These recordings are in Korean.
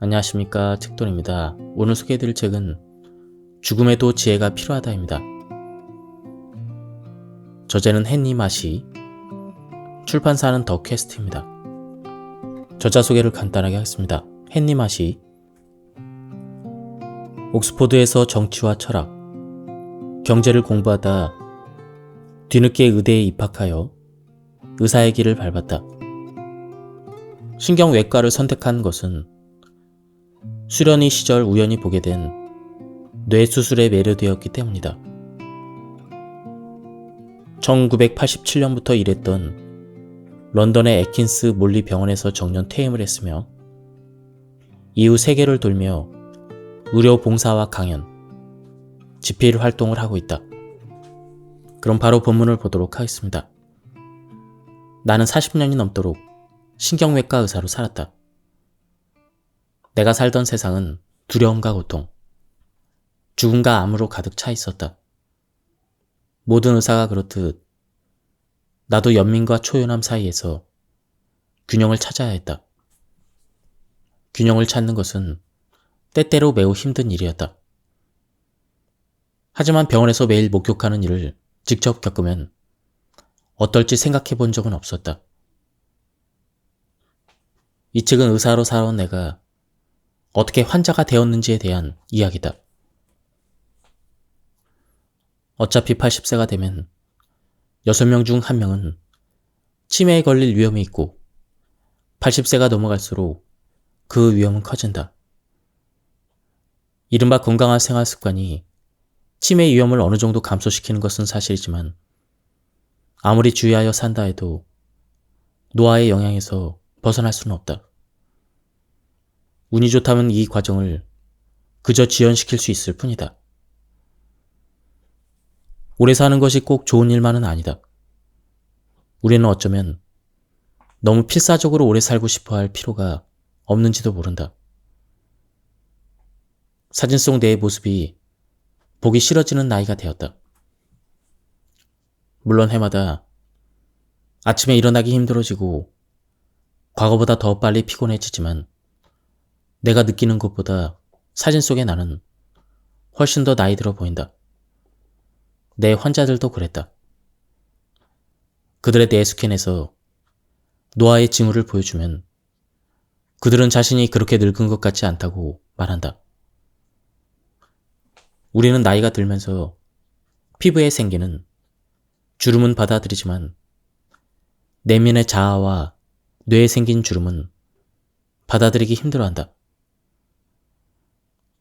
안녕하십니까, 책돈입니다. 오늘 소개해드릴 책은 죽음에도 지혜가 필요하다입니다. 저자는 헨리 마시, 출판사는 더 퀘스트입니다. 저자 소개를 간단하게 하겠습니다. 헨리 마시, 옥스포드에서 정치와 철학, 경제를 공부하다 뒤늦게 의대에 입학하여 의사의 길을 밟았다. 신경외과를 선택한 것은 수련의 시절 우연히 보게 된 뇌수술에 매료되었기 때문이다. 1987년부터 일했던 런던의 애킨스 몰리 병원에서 정년 퇴임을 했으며 이후 세계를 돌며 의료 봉사와 강연, 집필 활동을 하고 있다. 그럼 바로 본문을 보도록 하겠습니다. 나는 40년이 넘도록 신경외과 의사로 살았다. 내가 살던 세상은 두려움과 고통, 죽음과 암으로 가득 차 있었다. 모든 의사가 그렇듯 나도 연민과 초연함 사이에서 균형을 찾아야 했다. 균형을 찾는 것은 때때로 매우 힘든 일이었다. 하지만 병원에서 매일 목욕하는 일을 직접 겪으면 어떨지 생각해 본 적은 없었다. 이 책은 의사로 살아온 내가 어떻게 환자가 되었는지에 대한 이야기다. 어차피 80세가 되면 6명 중 1명은 치매에 걸릴 위험이 있고 80세가 넘어갈수록 그 위험은 커진다. 이른바 건강한 생활 습관이 치매 위험을 어느 정도 감소시키는 것은 사실이지만 아무리 주의하여 산다 해도 노화의 영향에서 벗어날 수는 없다. 운이 좋다면 이 과정을 그저 지연시킬 수 있을 뿐이다. 오래 사는 것이 꼭 좋은 일만은 아니다. 우리는 어쩌면 너무 필사적으로 오래 살고 싶어 할 필요가 없는지도 모른다. 사진 속 내 모습이 보기 싫어지는 나이가 되었다. 물론 해마다 아침에 일어나기 힘들어지고 과거보다 더 빨리 피곤해지지만 내가 느끼는 것보다 사진 속의 나는 훨씬 더 나이 들어 보인다. 내 환자들도 그랬다. 그들의 뇌 스캔에서 노화의 징후를 보여주면 그들은 자신이 그렇게 늙은 것 같지 않다고 말한다. 우리는 나이가 들면서 피부에 생기는 주름은 받아들이지만 내면의 자아와 뇌에 생긴 주름은 받아들이기 힘들어한다.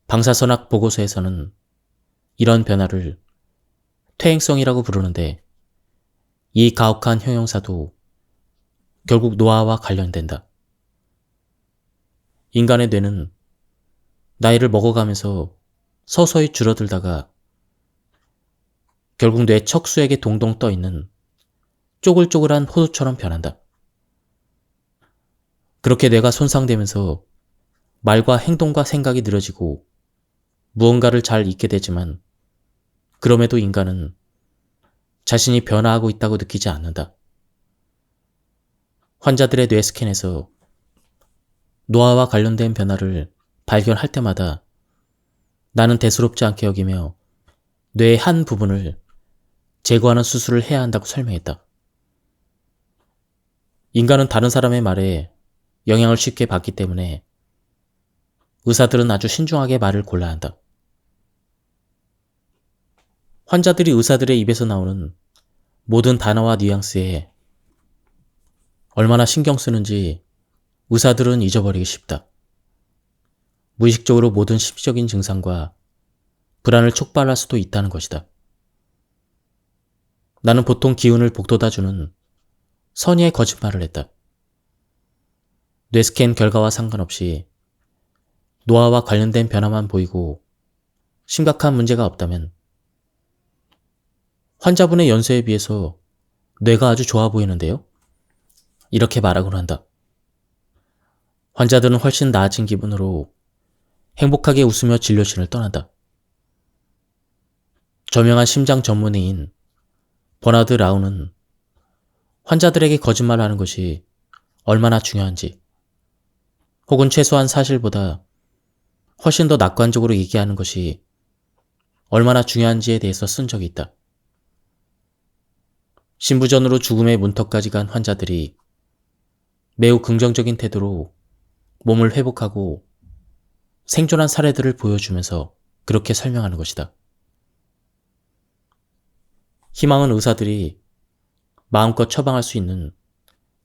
방사선학 보고서에서는 이런 변화를 퇴행성이라고 부르는데 이 가혹한 형용사도 결국 노화와 관련된다. 인간의 뇌는 나이를 먹어가면서 서서히 줄어들다가 결국 뇌 척수액에 동동 떠있는 쪼글쪼글한 호두처럼 변한다. 그렇게 뇌가 손상되면서 말과 행동과 생각이 느려지고 무언가를 잘 잊게 되지만 그럼에도 인간은 자신이 변화하고 있다고 느끼지 않는다. 환자들의 뇌 스캔에서 노화와 관련된 변화를 발견할 때마다 나는 대수롭지 않게 여기며 뇌의 한 부분을 제거하는 수술을 해야 한다고 설명했다. 인간은 다른 사람의 말에 영향을 쉽게 받기 때문에 의사들은 아주 신중하게 말을 골라야 한다. 환자들이 의사들의 입에서 나오는 모든 단어와 뉘앙스에 얼마나 신경 쓰는지 의사들은 잊어버리기 쉽다. 무의식적으로 모든 심리적인 증상과 불안을 촉발할 수도 있다는 것이다. 나는 보통 기운을 북돋아주는 선의의 거짓말을 했다. 뇌스캔 결과와 상관없이 노화와 관련된 변화만 보이고 심각한 문제가 없다면 환자분의 연세에 비해서 뇌가 아주 좋아 보이는데요? 이렇게 말하곤 한다. 환자들은 훨씬 나아진 기분으로 행복하게 웃으며 진료실을 떠난다. 저명한 심장 전문의인 버나드 라우는 환자들에게 거짓말하는 것이 얼마나 중요한지, 혹은 최소한 사실보다 훨씬 더 낙관적으로 얘기하는 것이 얼마나 중요한지에 대해서 쓴 적이 있다. 신부전으로 죽음의 문턱까지 간 환자들이 매우 긍정적인 태도로 몸을 회복하고 생존한 사례들을 보여주면서 그렇게 설명하는 것이다. 희망은 의사들이 마음껏 처방할 수 있는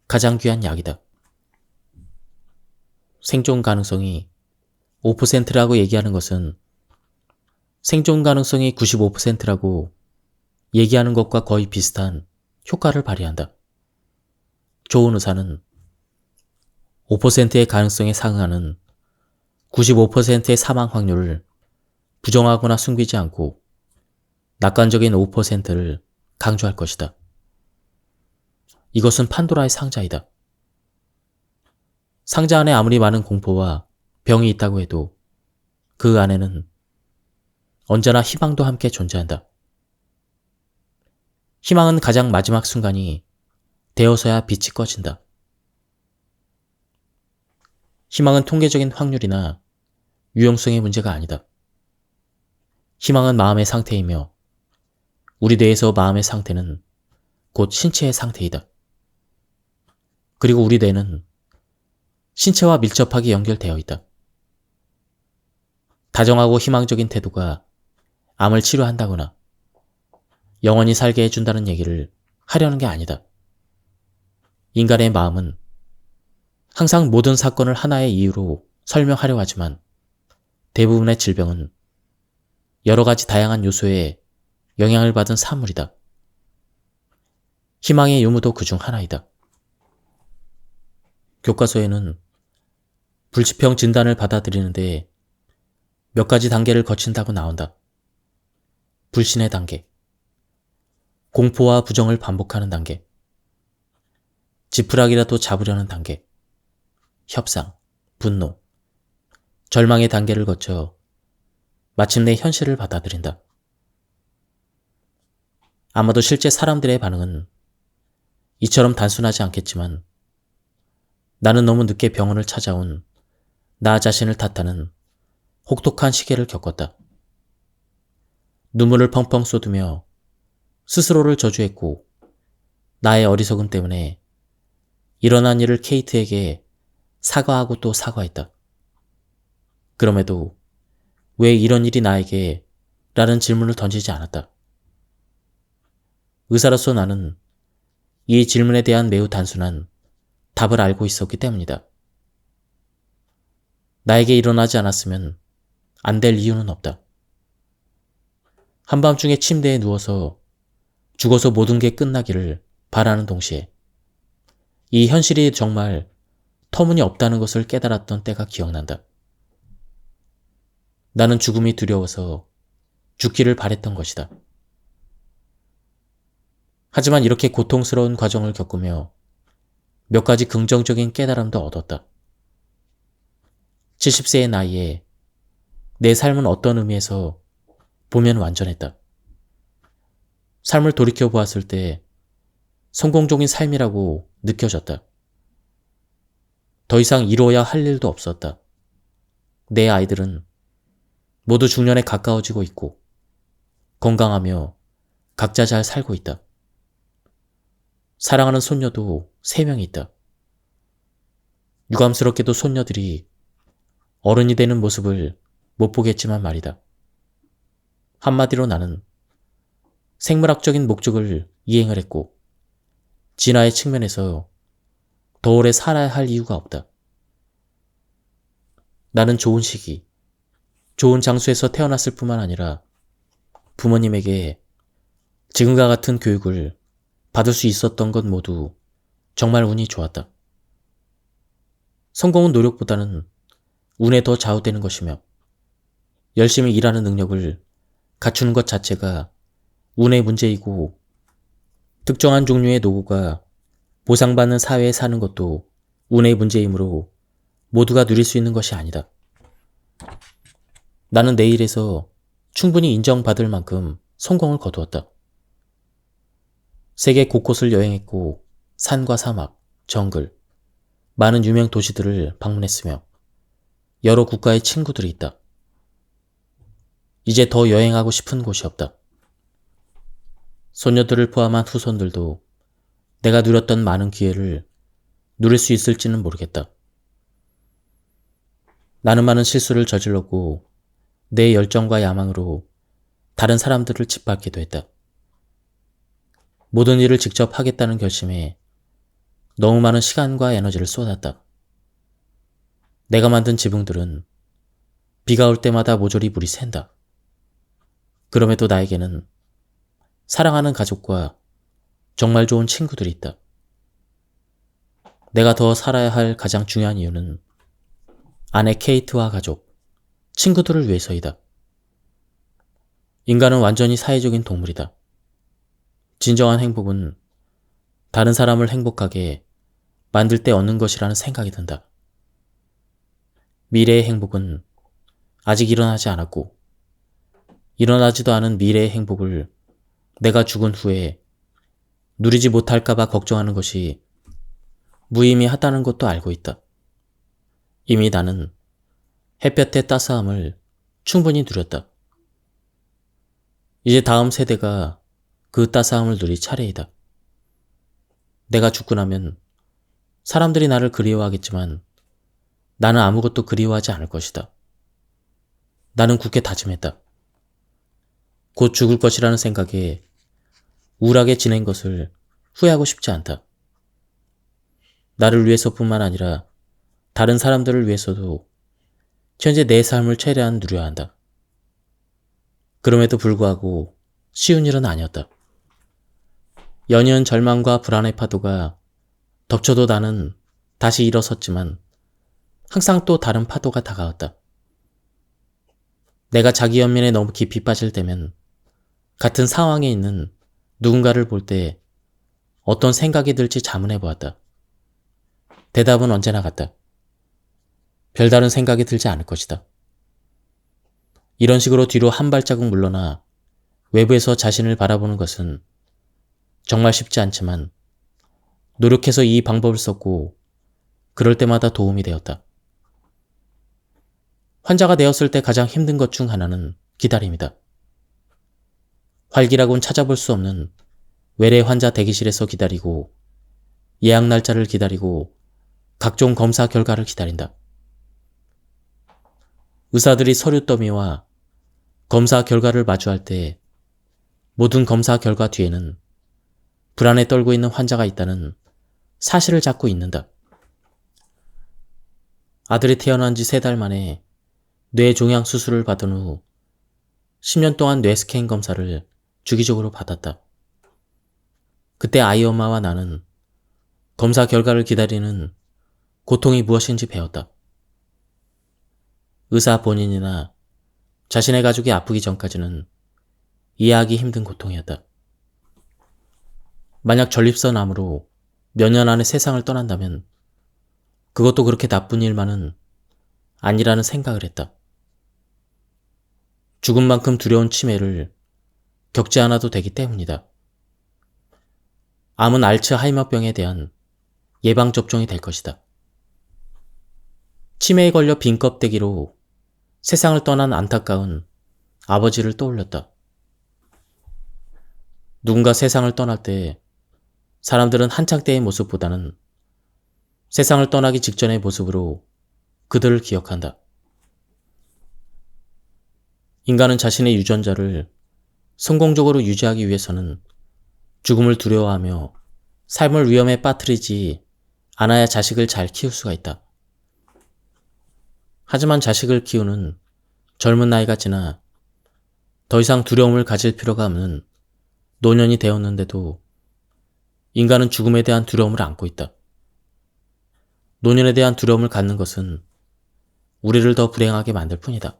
가장 귀한 약이다. 생존 가능성이 5%라고 얘기하는 것은 생존 가능성이 95%라고 얘기하는 것과 거의 비슷한 효과를 발휘한다. 좋은 의사는 5%의 가능성에 상응하는 95%의 사망 확률을 부정하거나 숨기지 않고 낙관적인 5%를 강조할 것이다. 이것은 판도라의 상자이다. 상자 안에 아무리 많은 공포와 병이 있다고 해도 그 안에는 언제나 희망도 함께 존재한다. 희망은 가장 마지막 순간이 되어서야 빛이 꺼진다. 희망은 통계적인 확률이나 유용성의 문제가 아니다. 희망은 마음의 상태이며 우리 뇌에서 마음의 상태는 곧 신체의 상태이다. 그리고 우리 뇌는 신체와 밀접하게 연결되어 있다. 다정하고 희망적인 태도가 암을 치료한다거나 영원히 살게 해준다는 얘기를 하려는 게 아니다. 인간의 마음은 항상 모든 사건을 하나의 이유로 설명하려 하지만 대부분의 질병은 여러 가지 다양한 요소에 영향을 받은 산물이다. 희망의 유무도 그중 하나이다. 교과서에는 불치병 진단을 받아들이는데 몇 가지 단계를 거친다고 나온다. 불신의 단계, 공포와 부정을 반복하는 단계, 지푸라기라도 잡으려는 단계, 협상, 분노, 절망의 단계를 거쳐 마침내 현실을 받아들인다. 아마도 실제 사람들의 반응은 이처럼 단순하지 않겠지만 나는 너무 늦게 병원을 찾아온 나 자신을 탓하는 혹독한 시계를 겪었다. 눈물을 펑펑 쏟으며 스스로를 저주했고 나의 어리석음 때문에 일어난 일을 케이트에게 사과하고 또 사과했다. 그럼에도 왜 이런 일이 나에게? 라는 질문을 던지지 않았다. 의사로서 나는 이 질문에 대한 매우 단순한 답을 알고 있었기 때문이다. 나에게 일어나지 않았으면 안 될 이유는 없다. 한밤중에 침대에 누워서 죽어서 모든 게 끝나기를 바라는 동시에 이 현실이 정말 터무니없다는 것을 깨달았던 때가 기억난다. 나는 죽음이 두려워서 죽기를 바랬던 것이다. 하지만 이렇게 고통스러운 과정을 겪으며 몇 가지 긍정적인 깨달음도 얻었다. 70세의 나이에 내 삶은 어떤 의미에서 보면 완전했다. 삶을 돌이켜보았을 때 성공적인 삶이라고 느껴졌다. 더 이상 이루어야 할 일도 없었다. 내 아이들은 모두 중년에 가까워지고 있고 건강하며 각자 잘 살고 있다. 사랑하는 손녀도 3명이 있다. 유감스럽게도 손녀들이 어른이 되는 모습을 못 보겠지만 말이다. 한마디로 나는 생물학적인 목적을 이행을 했고 진화의 측면에서 더 오래 살아야 할 이유가 없다. 나는 좋은 시기, 좋은 장소에서 태어났을 뿐만 아니라 부모님에게 지금과 같은 교육을 받을 수 있었던 것 모두 정말 운이 좋았다. 성공은 노력보다는 운에 더 좌우되는 것이며 열심히 일하는 능력을 갖추는 것 자체가 운의 문제이고 특정한 종류의 노고가 보상받는 사회에 사는 것도 운의 문제이므로 모두가 누릴 수 있는 것이 아니다. 나는 내 일에서 충분히 인정받을 만큼 성공을 거두었다. 세계 곳곳을 여행했고 산과 사막, 정글, 많은 유명 도시들을 방문했으며 여러 국가의 친구들이 있다. 이제 더 여행하고 싶은 곳이 없다. 소녀들을 포함한 후손들도 내가 누렸던 많은 기회를 누릴 수 있을지는 모르겠다. 나는 많은 실수를 저질렀고 내 열정과 야망으로 다른 사람들을 짓밟기도 했다. 모든 일을 직접 하겠다는 결심에 너무 많은 시간과 에너지를 쏟았다. 내가 만든 지붕들은 비가 올 때마다 모조리 물이 샌다. 그럼에도 나에게는 사랑하는 가족과 정말 좋은 친구들이 있다. 내가 더 살아야 할 가장 중요한 이유는 아내 케이트와 가족, 친구들을 위해서이다. 인간은 완전히 사회적인 동물이다. 진정한 행복은 다른 사람을 행복하게 만들 때 얻는 것이라는 생각이 든다. 미래의 행복은 아직 일어나지 않았고, 일어나지도 않은 미래의 행복을 내가 죽은 후에 누리지 못할까봐 걱정하는 것이 무의미하다는 것도 알고 있다. 이미 나는 햇볕의 따스함을 충분히 누렸다. 이제 다음 세대가 그 따스함을 누릴 차례이다. 내가 죽고 나면 사람들이 나를 그리워하겠지만 나는 아무것도 그리워하지 않을 것이다. 나는 굳게 다짐했다. 곧 죽을 것이라는 생각에 우울하게 지낸 것을 후회하고 싶지 않다. 나를 위해서뿐만 아니라 다른 사람들을 위해서도 현재 내 삶을 최대한 누려야 한다. 그럼에도 불구하고 쉬운 일은 아니었다. 연이은 절망과 불안의 파도가 덮쳐도 나는 다시 일어섰지만 항상 또 다른 파도가 다가왔다. 내가 자기 연민에 너무 깊이 빠질 때면 같은 상황에 있는 누군가를 볼 때 어떤 생각이 들지 자문해 보았다. 대답은 언제나 같다. 별다른 생각이 들지 않을 것이다. 이런 식으로 뒤로 한 발자국 물러나 외부에서 자신을 바라보는 것은 정말 쉽지 않지만 노력해서 이 방법을 썼고 그럴 때마다 도움이 되었다. 환자가 되었을 때 가장 힘든 것 중 하나는 기다림이다. 활기라고는 찾아볼 수 없는 외래 환자 대기실에서 기다리고 예약 날짜를 기다리고 각종 검사 결과를 기다린다. 의사들이 서류 더미와 검사 결과를 마주할 때 모든 검사 결과 뒤에는 불안에 떨고 있는 환자가 있다는 사실을 잡고 있는다. 아들이 태어난 지 3달 만에 뇌 종양 수술을 받은 후 10년 동안 뇌 스캔 검사를 주기적으로 받았다. 그때 아이 엄마와 나는 검사 결과를 기다리는 고통이 무엇인지 배웠다. 의사 본인이나 자신의 가족이 아프기 전까지는 이해하기 힘든 고통이었다. 만약 전립선암으로 몇 년 안에 세상을 떠난다면 그것도 그렇게 나쁜 일만은 아니라는 생각을 했다. 죽음만큼 두려운 치매를 겪지 않아도 되기 때문이다. 암은 알츠하이머병에 대한 예방접종이 될 것이다. 치매에 걸려 빈 껍데기로 세상을 떠난 안타까운 아버지를 떠올렸다. 누군가 세상을 떠날 때 사람들은 한창 때의 모습보다는 세상을 떠나기 직전의 모습으로 그들을 기억한다. 인간은 자신의 유전자를 성공적으로 유지하기 위해서는 죽음을 두려워하며 삶을 위험에 빠뜨리지 않아야 자식을 잘 키울 수가 있다. 하지만 자식을 키우는 젊은 나이가 지나 더 이상 두려움을 가질 필요가 없는 노년이 되었는데도 인간은 죽음에 대한 두려움을 안고 있다. 노년에 대한 두려움을 갖는 것은 우리를 더 불행하게 만들 뿐이다.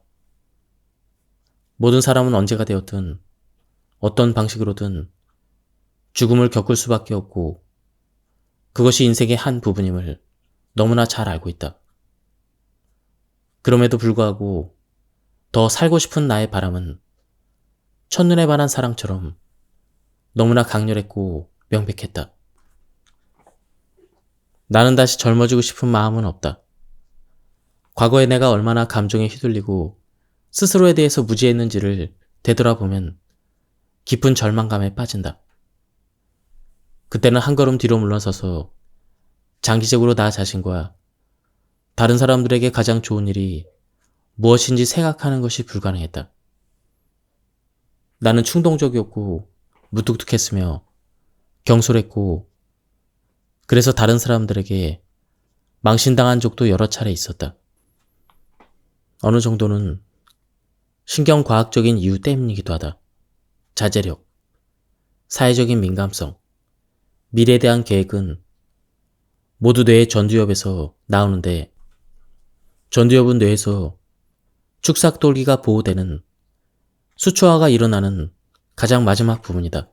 모든 사람은 언제가 되었든 어떤 방식으로든 죽음을 겪을 수밖에 없고 그것이 인생의 한 부분임을 너무나 잘 알고 있다. 그럼에도 불구하고 더 살고 싶은 나의 바람은 첫눈에 반한 사랑처럼 너무나 강렬했고 명백했다. 나는 다시 젊어지고 싶은 마음은 없다. 과거에 내가 얼마나 감정에 휘둘리고 스스로에 대해서 무지했는지를 되돌아보면 깊은 절망감에 빠진다. 그때는 한 걸음 뒤로 물러서서 장기적으로 나 자신과 다른 사람들에게 가장 좋은 일이 무엇인지 생각하는 것이 불가능했다. 나는 충동적이었고 무뚝뚝했으며 경솔했고 그래서 다른 사람들에게 망신당한 적도 여러 차례 있었다. 어느 정도는 신경과학적인 이유 때문이기도 하다. 자제력, 사회적인 민감성, 미래에 대한 계획은 모두 뇌의 전두엽에서 나오는데 전두엽은 뇌에서 축삭돌기가 보호되는 수초화가 일어나는 가장 마지막 부분이다.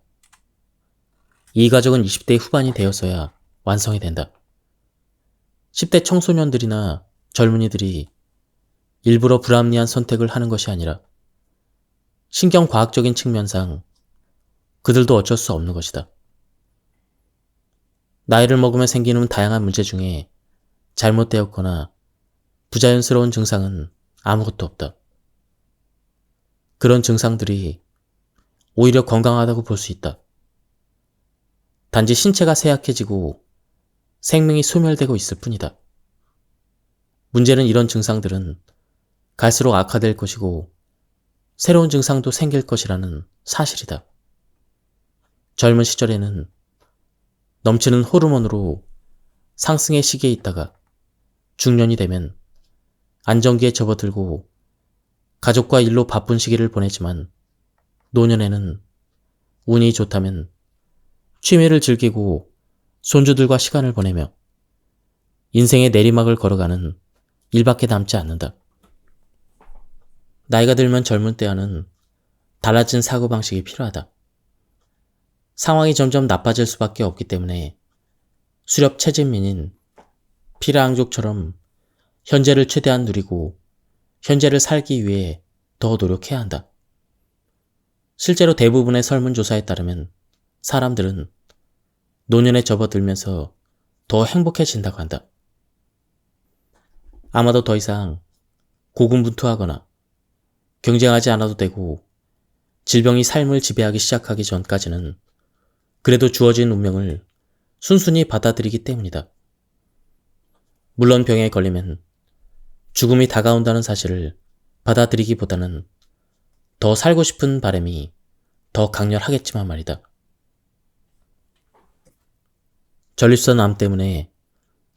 이 과정은 20대 후반이 되어서야 완성이 된다. 10대 청소년들이나 젊은이들이 일부러 불합리한 선택을 하는 것이 아니라 신경과학적인 측면상 그들도 어쩔 수 없는 것이다. 나이를 먹으면 생기는 다양한 문제 중에 잘못되었거나 부자연스러운 증상은 아무것도 없다. 그런 증상들이 오히려 건강하다고 볼 수 있다. 단지 신체가 쇠약해지고 생명이 소멸되고 있을 뿐이다. 문제는 이런 증상들은 갈수록 악화될 것이고 새로운 증상도 생길 것이라는 사실이다. 젊은 시절에는 넘치는 호르몬으로 상승의 시기에 있다가 중년이 되면 안정기에 접어들고 가족과 일로 바쁜 시기를 보내지만 노년에는 운이 좋다면 취미를 즐기고 손주들과 시간을 보내며 인생의 내리막을 걸어가는 일밖에 남지 않는다. 나이가 들면 젊은 때와는 달라진 사고방식이 필요하다. 상황이 점점 나빠질 수밖에 없기 때문에 수렵 채진민인 피라앙족처럼 현재를 최대한 누리고 현재를 살기 위해 더 노력해야 한다. 실제로 대부분의 설문조사에 따르면 사람들은 노년에 접어들면서 더 행복해진다고 한다. 아마도 더 이상 고군분투하거나 경쟁하지 않아도 되고 질병이 삶을 지배하기 시작하기 전까지는 그래도 주어진 운명을 순순히 받아들이기 때문이다. 물론 병에 걸리면 죽음이 다가온다는 사실을 받아들이기보다는 더 살고 싶은 바람이 더 강렬하겠지만 말이다. 전립선 암 때문에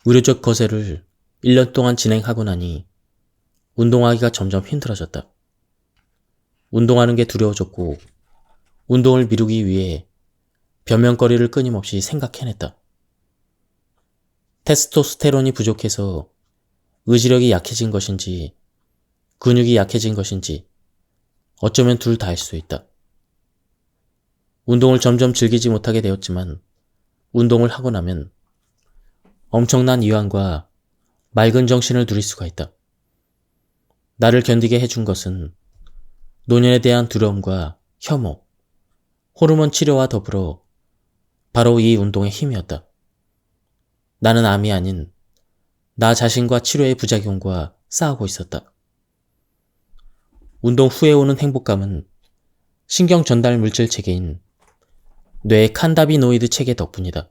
의료적 거세를 1년 동안 진행하고 나니 운동하기가 점점 힘들어졌다. 운동하는 게 두려워졌고 운동을 미루기 위해 변명거리를 끊임없이 생각해냈다. 테스토스테론이 부족해서 의지력이 약해진 것인지 근육이 약해진 것인지 어쩌면 둘 다일 수 있다. 운동을 점점 즐기지 못하게 되었지만 운동을 하고 나면 엄청난 이완과 맑은 정신을 누릴 수가 있다. 나를 견디게 해준 것은 노년에 대한 두려움과 혐오, 호르몬 치료와 더불어 바로 이 운동의 힘이었다. 나는 암이 아닌 나 자신과 치료의 부작용과 싸우고 있었다. 운동 후에 오는 행복감은 신경 전달 물질 체계인 뇌의 칸다비노이드 체계 덕분이다.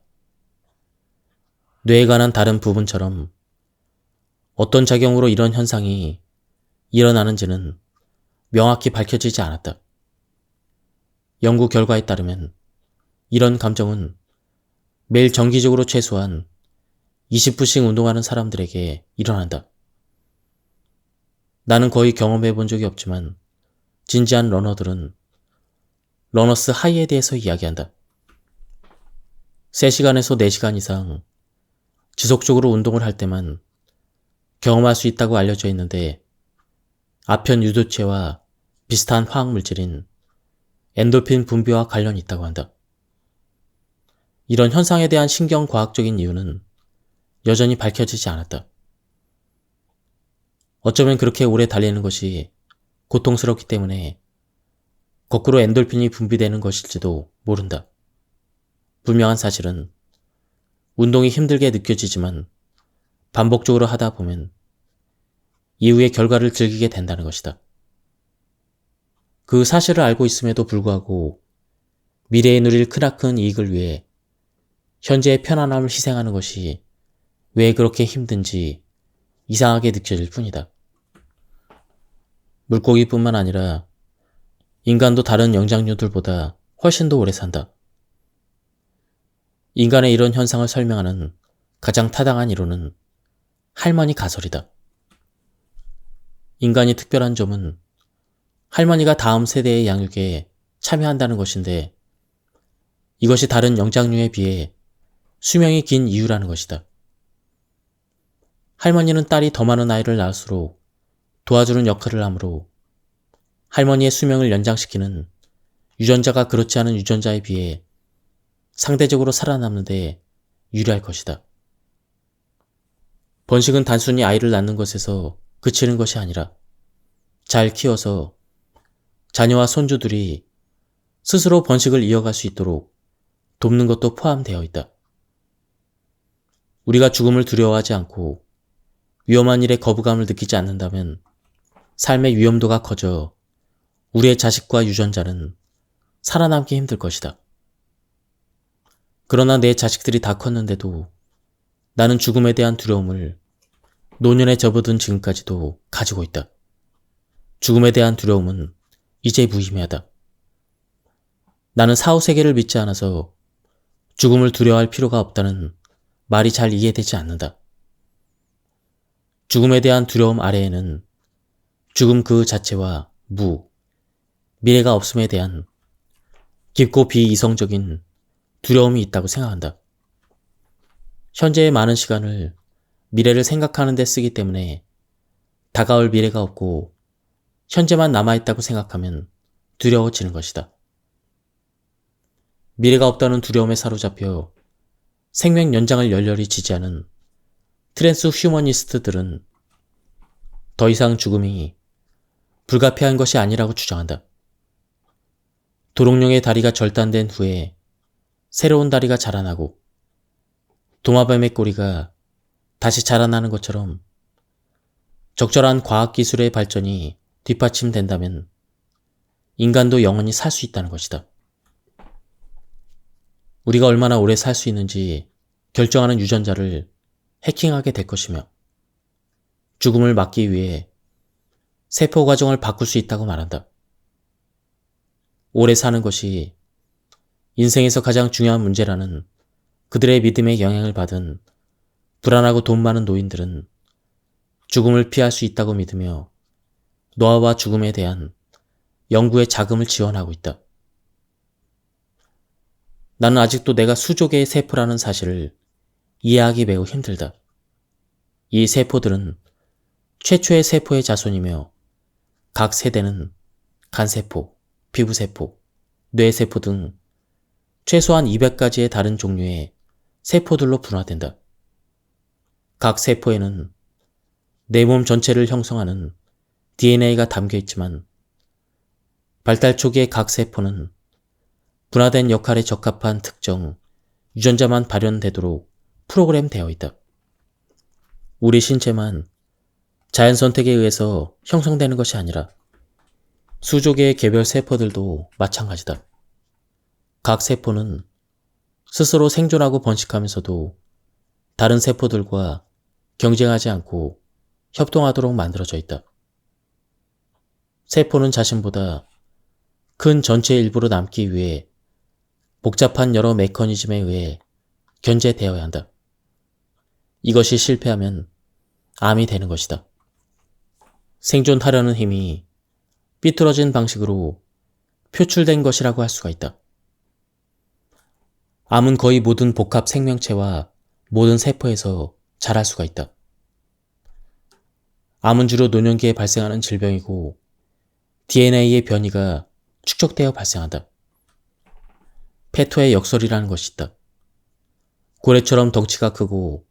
뇌에 관한 다른 부분처럼 어떤 작용으로 이런 현상이 일어나는지는 명확히 밝혀지지 않았다. 연구 결과에 따르면 이런 감정은 매일 정기적으로 최소한 20분씩 운동하는 사람들에게 일어난다. 나는 거의 경험해 본 적이 없지만 진지한 러너들은 러너스 하이에 대해서 이야기한다. 3시간에서 4시간 이상 지속적으로 운동을 할 때만 경험할 수 있다고 알려져 있는데 아편 유도체와 비슷한 화학물질인 엔돌핀 분비와 관련이 있다고 한다. 이런 현상에 대한 신경과학적인 이유는 여전히 밝혀지지 않았다. 어쩌면 그렇게 오래 달리는 것이 고통스럽기 때문에 거꾸로 엔돌핀이 분비되는 것일지도 모른다. 분명한 사실은 운동이 힘들게 느껴지지만 반복적으로 하다 보면 이후의 결과를 즐기게 된다는 것이다. 그 사실을 알고 있음에도 불구하고 미래에 누릴 크나큰 이익을 위해 현재의 편안함을 희생하는 것이 왜 그렇게 힘든지 이상하게 느껴질 뿐이다. 물고기뿐만 아니라 인간도 다른 영장류들보다 훨씬 더 오래 산다. 인간의 이런 현상을 설명하는 가장 타당한 이론은 할머니 가설이다. 인간이 특별한 점은 할머니가 다음 세대의 양육에 참여한다는 것인데 이것이 다른 영장류에 비해 수명이 긴 이유라는 것이다. 할머니는 딸이 더 많은 아이를 낳을수록 도와주는 역할을 하므로 할머니의 수명을 연장시키는 유전자가 그렇지 않은 유전자에 비해 상대적으로 살아남는 데 유리할 것이다. 번식은 단순히 아이를 낳는 것에서 그치는 것이 아니라 잘 키워서 자녀와 손주들이 스스로 번식을 이어갈 수 있도록 돕는 것도 포함되어 있다. 우리가 죽음을 두려워하지 않고 위험한 일에 거부감을 느끼지 않는다면 삶의 위험도가 커져 우리의 자식과 유전자는 살아남기 힘들 것이다. 그러나 내 자식들이 다 컸는데도 나는 죽음에 대한 두려움을 노년에 접어든 지금까지도 가지고 있다. 죽음에 대한 두려움은 이제 무의미하다. 나는 사후세계를 믿지 않아서 죽음을 두려워할 필요가 없다는 말이 잘 이해되지 않는다. 죽음에 대한 두려움 아래에는 죽음 그 자체와 미래가 없음에 대한 깊고 비이성적인 두려움이 있다고 생각한다. 현재의 많은 시간을 미래를 생각하는 데 쓰기 때문에 다가올 미래가 없고 현재만 남아있다고 생각하면 두려워지는 것이다. 미래가 없다는 두려움에 사로잡혀 생명 연장을 열렬히 지지하는 트랜스 휴머니스트들은 더 이상 죽음이 불가피한 것이 아니라고 주장한다. 도롱뇽의 다리가 절단된 후에 새로운 다리가 자라나고 도마뱀의 꼬리가 다시 자라나는 것처럼 적절한 과학기술의 발전이 뒷받침된다면 인간도 영원히 살 수 있다는 것이다. 우리가 얼마나 오래 살 수 있는지 결정하는 유전자를 해킹하게 될 것이며 죽음을 막기 위해 세포 과정을 바꿀 수 있다고 말한다. 오래 사는 것이 인생에서 가장 중요한 문제라는 그들의 믿음에 영향을 받은 불안하고 돈 많은 노인들은 죽음을 피할 수 있다고 믿으며 노화와 죽음에 대한 연구에 자금을 지원하고 있다. 나는 아직도 내가 수조 개의 세포라는 사실을 이해하기 매우 힘들다. 이 세포들은 최초의 세포의 자손이며 각 세대는 간세포, 피부세포, 뇌세포 등 최소한 200가지의 다른 종류의 세포들로 분화된다. 각 세포에는 내 몸 전체를 형성하는 DNA가 담겨 있지만 발달 초기의 각 세포는 분화된 역할에 적합한 특정 유전자만 발현되도록 프로그램되어 있다. 우리 신체만 자연 선택에 의해서 형성되는 것이 아니라 수조 개의 개별 세포들도 마찬가지다. 각 세포는 스스로 생존하고 번식하면서도 다른 세포들과 경쟁하지 않고 협동하도록 만들어져 있다. 세포는 자신보다 큰 전체의 일부로 남기 위해 복잡한 여러 메커니즘에 의해 견제되어야 한다. 이것이 실패하면 암이 되는 것이다. 생존하려는 힘이 삐뚤어진 방식으로 표출된 것이라고 할 수가 있다. 암은 거의 모든 복합 생명체와 모든 세포에서 자랄 수가 있다. 암은 주로 노년기에 발생하는 질병이고 DNA의 변이가 축적되어 발생한다. 페토의 역설이라는 것이 있다. 고래처럼 덩치가 크고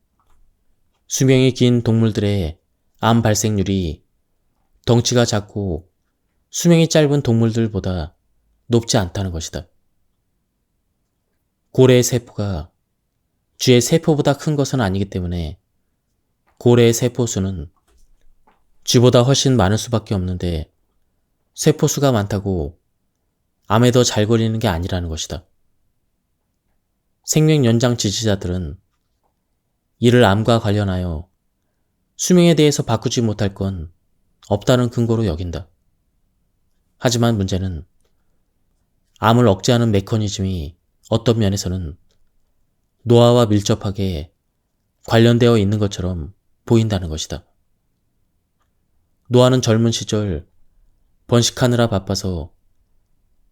수명이 긴 동물들의 암 발생률이 덩치가 작고 수명이 짧은 동물들보다 높지 않다는 것이다. 고래의 세포가 쥐의 세포보다 큰 것은 아니기 때문에 고래의 세포 수는 쥐보다 훨씬 많을 수밖에 없는데 세포수가 많다고 암에 더 잘 걸리는 게 아니라는 것이다. 생명 연장 지지자들은 이를 암과 관련하여 수명에 대해서 바꾸지 못할 건 없다는 근거로 여긴다. 하지만 문제는 암을 억제하는 메커니즘이 어떤 면에서는 노화와 밀접하게 관련되어 있는 것처럼 보인다는 것이다. 노화는 젊은 시절 번식하느라 바빠서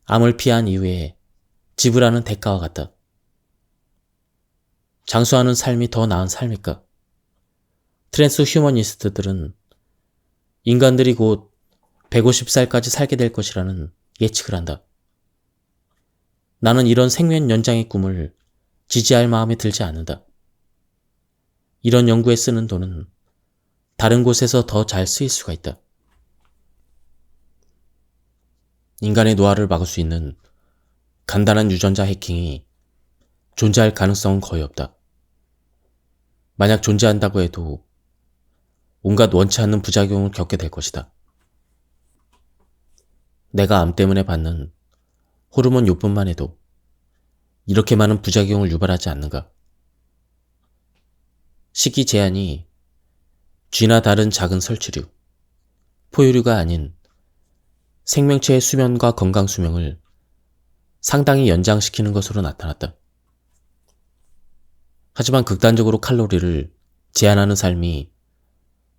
암을 피한 이후에 지불하는 대가와 같다. 장수하는 삶이 더 나은 삶일까? 트랜스 휴머니스트들은 인간들이 곧 150살까지 살게 될 것이라는 예측을 한다. 나는 이런 생명 연장의 꿈을 지지할 마음에 들지 않는다. 이런 연구에 쓰는 돈은 다른 곳에서 더 잘 쓰일 수가 있다. 인간의 노화를 막을 수 있는 간단한 유전자 해킹이 존재할 가능성은 거의 없다. 만약 존재한다고 해도 온갖 원치 않는 부작용을 겪게 될 것이다. 내가 암 때문에 받는 호르몬 요법만 해도 이렇게 많은 부작용을 유발하지 않는가? 식이 제한이 쥐나 다른 작은 설치류, 포유류가 아닌 생명체의 수면과 건강 수명을 상당히 연장시키는 것으로 나타났다. 하지만 극단적으로 칼로리를 제한하는 삶이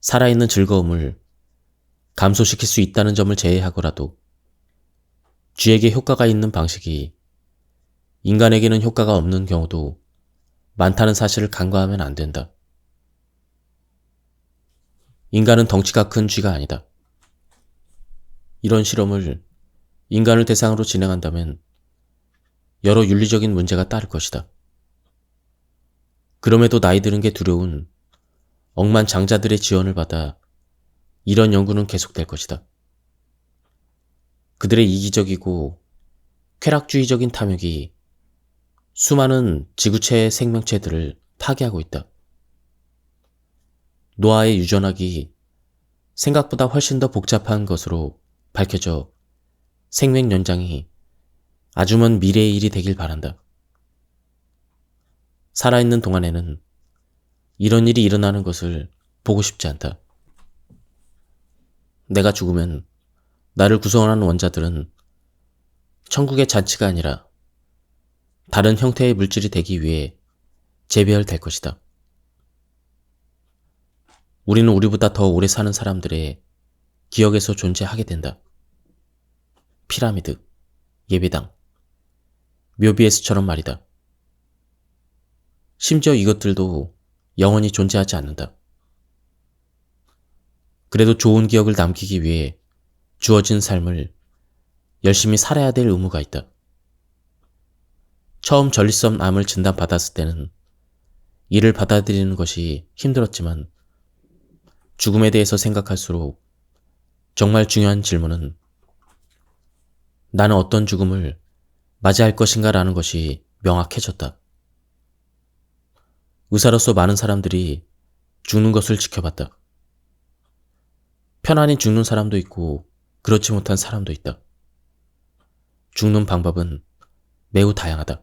살아있는 즐거움을 감소시킬 수 있다는 점을 제외하고라도 쥐에게 효과가 있는 방식이 인간에게는 효과가 없는 경우도 많다는 사실을 간과하면 안 된다. 인간은 덩치가 큰 쥐가 아니다. 이런 실험을 인간을 대상으로 진행한다면 여러 윤리적인 문제가 따를 것이다. 그럼에도 나이 드는 게 두려운 억만장자들의 지원을 받아 이런 연구는 계속될 것이다. 그들의 이기적이고 쾌락주의적인 탐욕이 수많은 지구체의 생명체들을 파괴하고 있다. 노화에 유전하기 생각보다 훨씬 더 복잡한 것으로 밝혀져 생명 연장이 아주 먼 미래의 일이 되길 바란다. 살아있는 동안에는 이런 일이 일어나는 것을 보고 싶지 않다. 내가 죽으면 나를 구성하는 원자들은 천국의 잔치가 아니라 다른 형태의 물질이 되기 위해 재배열될 것이다. 우리는 우리보다 더 오래 사는 사람들의 기억에서 존재하게 된다. 피라미드, 예배당, 묘비에스처럼 말이다. 심지어 이것들도 영원히 존재하지 않는다. 그래도 좋은 기억을 남기기 위해 주어진 삶을 열심히 살아야 될 의무가 있다. 처음 전립선 암을 진단받았을 때는 이를 받아들이는 것이 힘들었지만 죽음에 대해서 생각할수록 정말 중요한 질문은 나는 어떤 죽음을 맞이할 것인가 라는 것이 명확해졌다. 의사로서 많은 사람들이 죽는 것을 지켜봤다. 편안히 죽는 사람도 있고 그렇지 못한 사람도 있다. 죽는 방법은 매우 다양하다.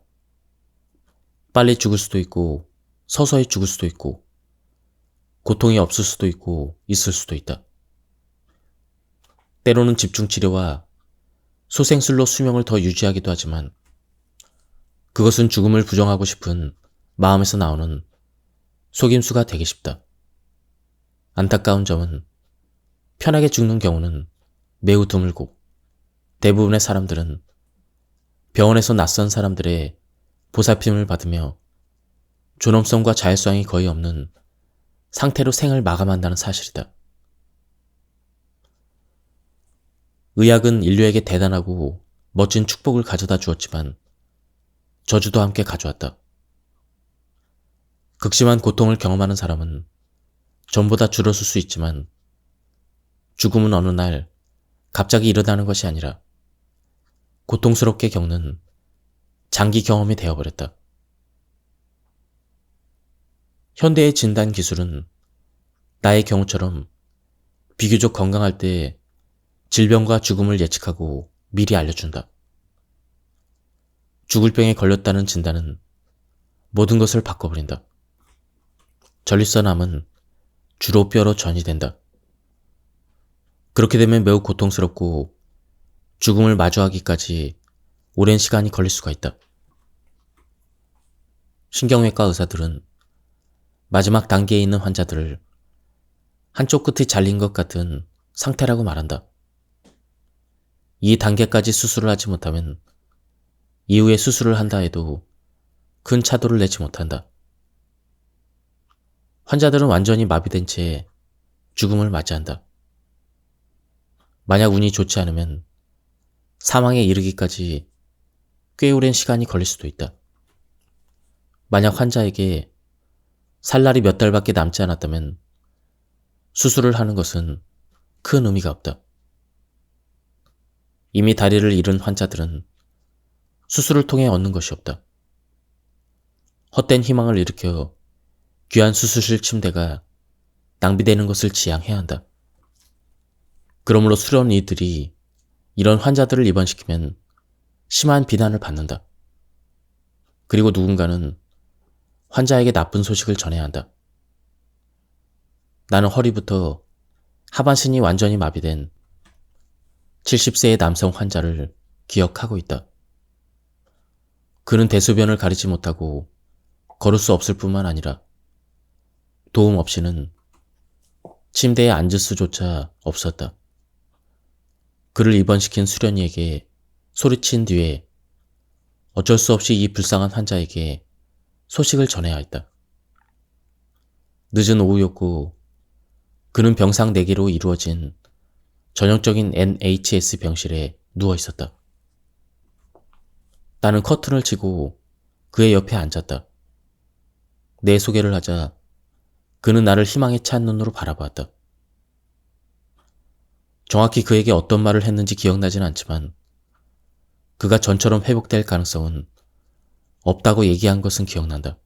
빨리 죽을 수도 있고 서서히 죽을 수도 있고 고통이 없을 수도 있고 있을 수도 있다. 때로는 집중치료와 소생술로 수명을 더 유지하기도 하지만 그것은 죽음을 부정하고 싶은 마음에서 나오는 속임수가 되기 쉽다. 안타까운 점은 편하게 죽는 경우는 매우 드물고 대부분의 사람들은 병원에서 낯선 사람들의 보살핌을 받으며 존엄성과 자율성이 거의 없는 상태로 생을 마감한다는 사실이다. 의학은 인류에게 대단하고 멋진 축복을 가져다 주었지만 저주도 함께 가져왔다. 극심한 고통을 경험하는 사람은 전보다 줄었을 수 있지만 죽음은 어느 날 갑자기 일어나는 것이 아니라 고통스럽게 겪는 장기 경험이 되어버렸다. 현대의 진단 기술은 나의 경우처럼 비교적 건강할 때 질병과 죽음을 예측하고 미리 알려준다. 죽을 병에 걸렸다는 진단은 모든 것을 바꿔버린다. 전립선암은 주로 뼈로 전이된다. 그렇게 되면 매우 고통스럽고 죽음을 마주하기까지 오랜 시간이 걸릴 수가 있다. 신경외과 의사들은 마지막 단계에 있는 환자들을 한쪽 끝이 잘린 것 같은 상태라고 말한다. 이 단계까지 수술을 하지 못하면 이후에 수술을 한다 해도 큰 차도를 내지 못한다. 환자들은 완전히 마비된 채 죽음을 맞이한다. 만약 운이 좋지 않으면 사망에 이르기까지 꽤 오랜 시간이 걸릴 수도 있다. 만약 환자에게 살 날이 몇 달밖에 남지 않았다면 수술을 하는 것은 큰 의미가 없다. 이미 다리를 잃은 환자들은 수술을 통해 얻는 것이 없다. 헛된 희망을 일으켜 귀한 수술실 침대가 낭비되는 것을 지양해야 한다. 그러므로 수련 이들이 이런 환자들을 입원시키면 심한 비난을 받는다. 그리고 누군가는 환자에게 나쁜 소식을 전해야 한다. 나는 허리부터 하반신이 완전히 마비된 70세의 남성 환자를 기억하고 있다. 그는 대소변을 가리지 못하고 걸을 수 없을 뿐만 아니라 도움 없이는 침대에 앉을 수조차 없었다. 그를 입원시킨 수련이에게 소리친 뒤에 어쩔 수 없이 이 불쌍한 환자에게 소식을 전해야 했다. 늦은 오후였고 그는 병상 4개로 이루어진 전형적인 NHS 병실에 누워 있었다. 나는 커튼을 치고 그의 옆에 앉았다. 내 소개를 하자 그는 나를 희망에 찬 눈으로 바라보았다. 정확히 그에게 어떤 말을 했는지 기억나진 않지만 그가 전처럼 회복될 가능성은 없다고 얘기한 것은 기억난다.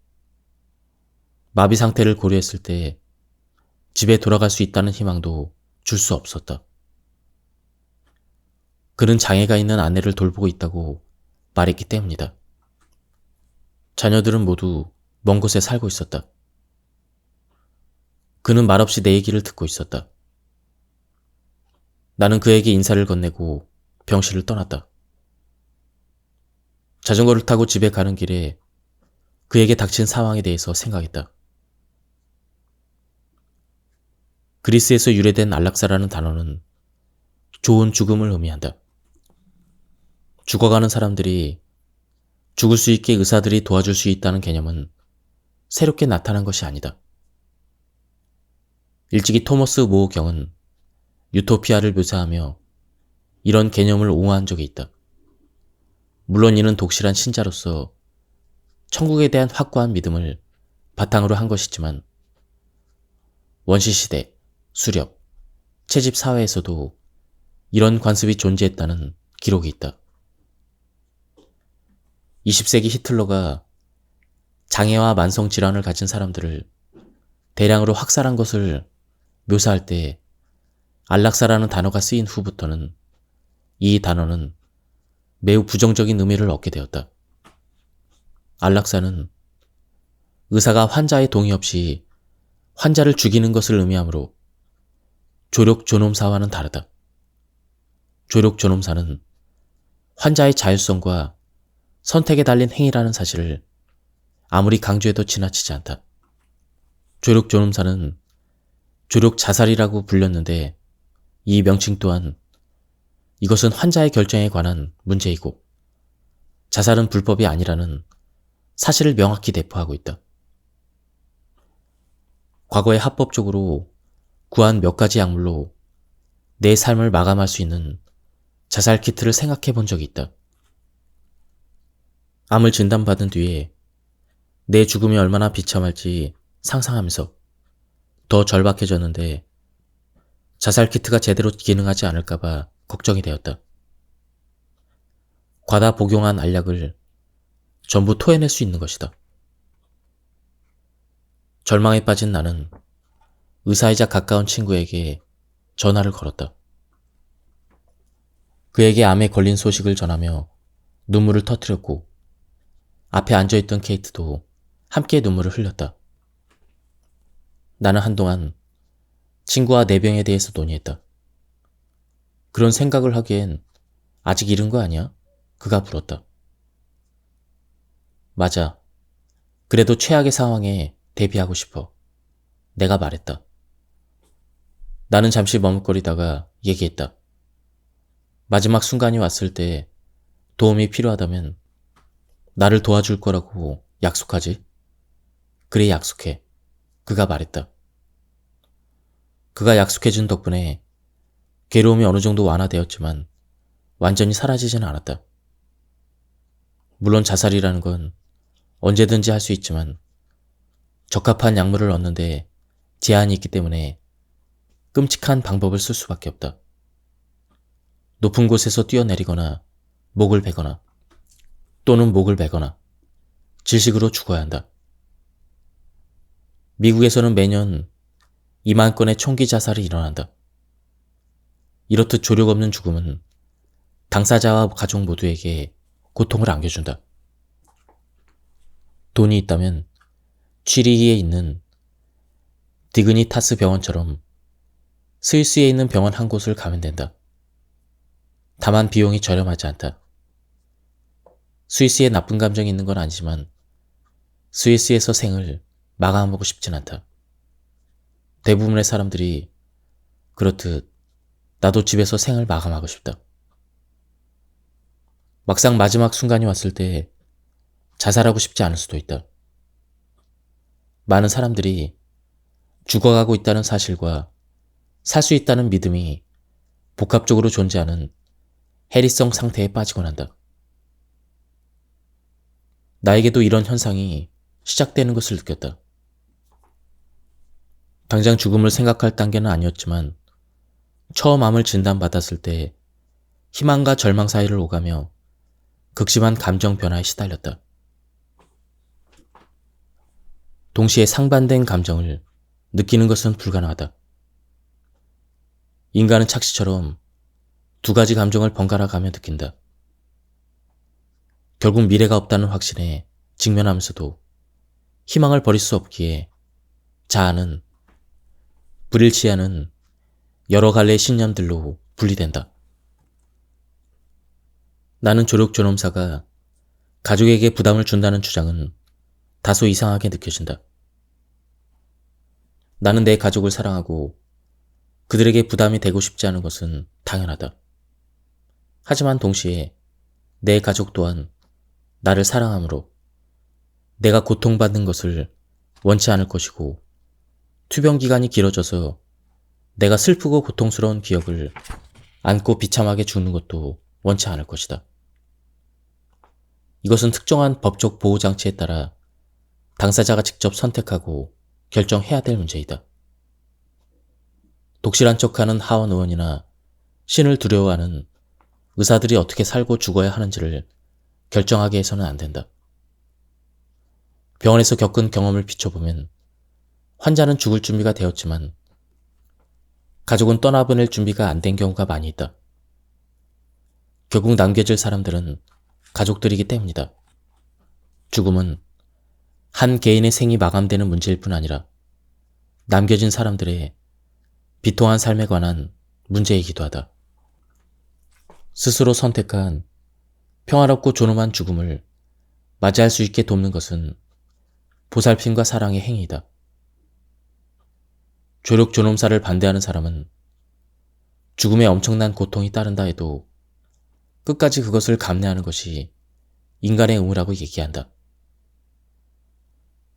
마비 상태를 고려했을 때 집에 돌아갈 수 있다는 희망도 줄 수 없었다. 그는 장애가 있는 아내를 돌보고 있다고 말했기 때문이다. 자녀들은 모두 먼 곳에 살고 있었다. 그는 말없이 내 얘기를 듣고 있었다. 나는 그에게 인사를 건네고 병실을 떠났다. 자전거를 타고 집에 가는 길에 그에게 닥친 상황에 대해서 생각했다. 그리스에서 유래된 안락사라는 단어는 좋은 죽음을 의미한다. 죽어가는 사람들이 죽을 수 있게 의사들이 도와줄 수 있다는 개념은 새롭게 나타난 것이 아니다. 일찍이 토머스 모 경은 유토피아를 묘사하며 이런 개념을 옹호한 적이 있다. 물론 이는 독실한 신자로서 천국에 대한 확고한 믿음을 바탕으로 한 것이지만 원시시대, 수렵, 채집 사회에서도 이런 관습이 존재했다는 기록이 있다. 20세기 히틀러가 장애와 만성질환을 가진 사람들을 대량으로 학살한 것을 묘사할 때 안락사라는 단어가 쓰인 후부터는 이 단어는 매우 부정적인 의미를 얻게 되었다. 안락사는 의사가 환자의 동의 없이 환자를 죽이는 것을 의미하므로 조력존엄사와는 다르다. 조력존엄사는 환자의 자율성과 선택에 달린 행위라는 사실을 아무리 강조해도 지나치지 않다. 조력존엄사는 조력자살이라고 불렸는데 이 명칭 또한 이것은 환자의 결정에 관한 문제이고 자살은 불법이 아니라는 사실을 명확히 내포하고 있다. 과거에 합법적으로 구한 몇 가지 약물로 내 삶을 마감할 수 있는 자살 키트를 생각해 본 적이 있다. 암을 진단받은 뒤에 내 죽음이 얼마나 비참할지 상상하면서 더 절박해졌는데 자살 키트가 제대로 기능하지 않을까봐 걱정이 되었다. 과다 복용한 알약을 전부 토해낼 수 있는 것이다. 절망에 빠진 나는 의사이자 가까운 친구에게 전화를 걸었다. 그에게 암에 걸린 소식을 전하며 눈물을 터뜨렸고 앞에 앉아있던 케이트도 함께 눈물을 흘렸다. 나는 한동안 친구와 내 병에 대해서 논의했다. 그런 생각을 하기엔 아직 이른 거 아니야? 그가 물었다. 맞아. 그래도 최악의 상황에 대비하고 싶어. 내가 말했다. 나는 잠시 머뭇거리다가 얘기했다. 마지막 순간이 왔을 때 도움이 필요하다면 나를 도와줄 거라고 약속하지? 그래, 약속해. 그가 말했다. 그가 약속해준 덕분에 괴로움이 어느 정도 완화되었지만 완전히 사라지진 않았다. 물론 자살이라는 건 언제든지 할 수 있지만 적합한 약물을 얻는데 제한이 있기 때문에 끔찍한 방법을 쓸 수밖에 없다. 높은 곳에서 뛰어내리거나 목을 베거나 또는 목을 베거나 질식으로 죽어야 한다. 미국에서는 매년 2만 건의 총기 자살이 일어난다. 이렇듯 조력 없는 죽음은 당사자와 가족 모두에게 고통을 안겨준다. 돈이 있다면 취리히에 있는 디그니타스 병원처럼 스위스에 있는 병원 한 곳을 가면 된다. 다만 비용이 저렴하지 않다. 스위스에 나쁜 감정이 있는 건 아니지만 스위스에서 생을 마감하고 싶진 않다. 대부분의 사람들이 그렇듯 나도 집에서 생을 마감하고 싶다. 막상 마지막 순간이 왔을 때 자살하고 싶지 않을 수도 있다. 많은 사람들이 죽어가고 있다는 사실과 살 수 있다는 믿음이 복합적으로 존재하는 해리성 상태에 빠지곤 한다. 나에게도 이런 현상이 시작되는 것을 느꼈다. 당장 죽음을 생각할 단계는 아니었지만 처음 암을 진단받았을 때 희망과 절망 사이를 오가며 극심한 감정 변화에 시달렸다. 동시에 상반된 감정을 느끼는 것은 불가능하다. 인간은 착시처럼 두 가지 감정을 번갈아 가며 느낀다. 결국 미래가 없다는 확신에 직면하면서도 희망을 버릴 수 없기에 자아는 불일치하는 여러 갈래의 신념들로 분리된다. 나는 조력존엄사가 가족에게 부담을 준다는 주장은 다소 이상하게 느껴진다. 나는 내 가족을 사랑하고 그들에게 부담이 되고 싶지 않은 것은 당연하다. 하지만 동시에 내 가족 또한 나를 사랑하므로 내가 고통받는 것을 원치 않을 것이고 투병 기간이 길어져서 내가 슬프고 고통스러운 기억을 안고 비참하게 죽는 것도 원치 않을 것이다. 이것은 특정한 법적 보호장치에 따라 당사자가 직접 선택하고 결정해야 될 문제이다. 독실한 척하는 하원 의원이나 신을 두려워하는 의사들이 어떻게 살고 죽어야 하는지를 결정하게 해서는 안 된다. 병원에서 겪은 경험을 비춰보면 환자는 죽을 준비가 되었지만 가족은 떠나보낼 준비가 안 된 경우가 많이 있다. 결국 남겨질 사람들은 가족들이기 때문이다. 죽음은 한 개인의 생이 마감되는 문제일 뿐 아니라 남겨진 사람들의 비통한 삶에 관한 문제이기도 하다. 스스로 선택한 평화롭고 존엄한 죽음을 맞이할 수 있게 돕는 것은 보살핌과 사랑의 행위이다. 조력 존엄사를 반대하는 사람은 죽음에 엄청난 고통이 따른다 해도 끝까지 그것을 감내하는 것이 인간의 의무라고 얘기한다.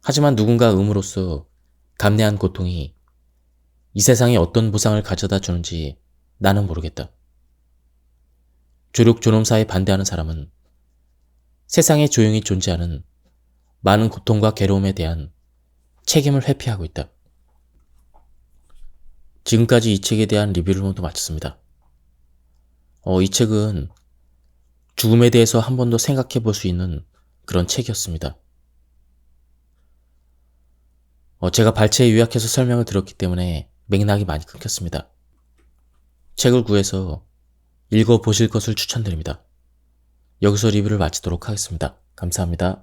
하지만 누군가 의무로서 감내한 고통이 이 세상에 어떤 보상을 가져다 주는지 나는 모르겠다. 조력 존엄사에 반대하는 사람은 세상에 조용히 존재하는 많은 고통과 괴로움에 대한 책임을 회피하고 있다. 지금까지 이 책에 대한 리뷰를 모두 마쳤습니다. 이 책은 죽음에 대해서 한 번 더 생각해 볼 수 있는 그런 책이었습니다. 제가 발췌에 요약해서 설명을 들었기 때문에 맥락이 많이 끊겼습니다. 책을 구해서 읽어보실 것을 추천드립니다. 여기서 리뷰를 마치도록 하겠습니다. 감사합니다.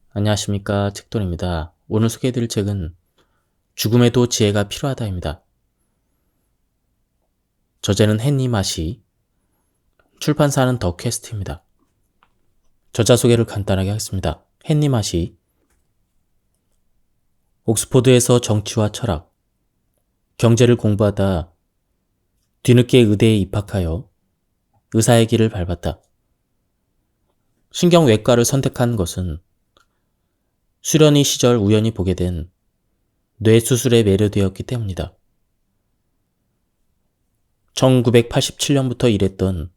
안녕하십니까, 책돈입니다. 오늘 소개해드릴 책은 죽음에도 지혜가 필요하다입니다. 저자는 헨리 마시, 출판사는 더 퀘스트입니다. 저자 소개를 간단하게 하겠습니다. 헨리 마시, 옥스포드에서 정치와 철학, 경제를 공부하다 뒤늦게 의대에 입학하여 의사의 길을 밟았다. 신경외과를 선택한 것은 수련의 시절 우연히 보게 된 뇌수술에 매료되었기 때문이다. 1987년부터 일했던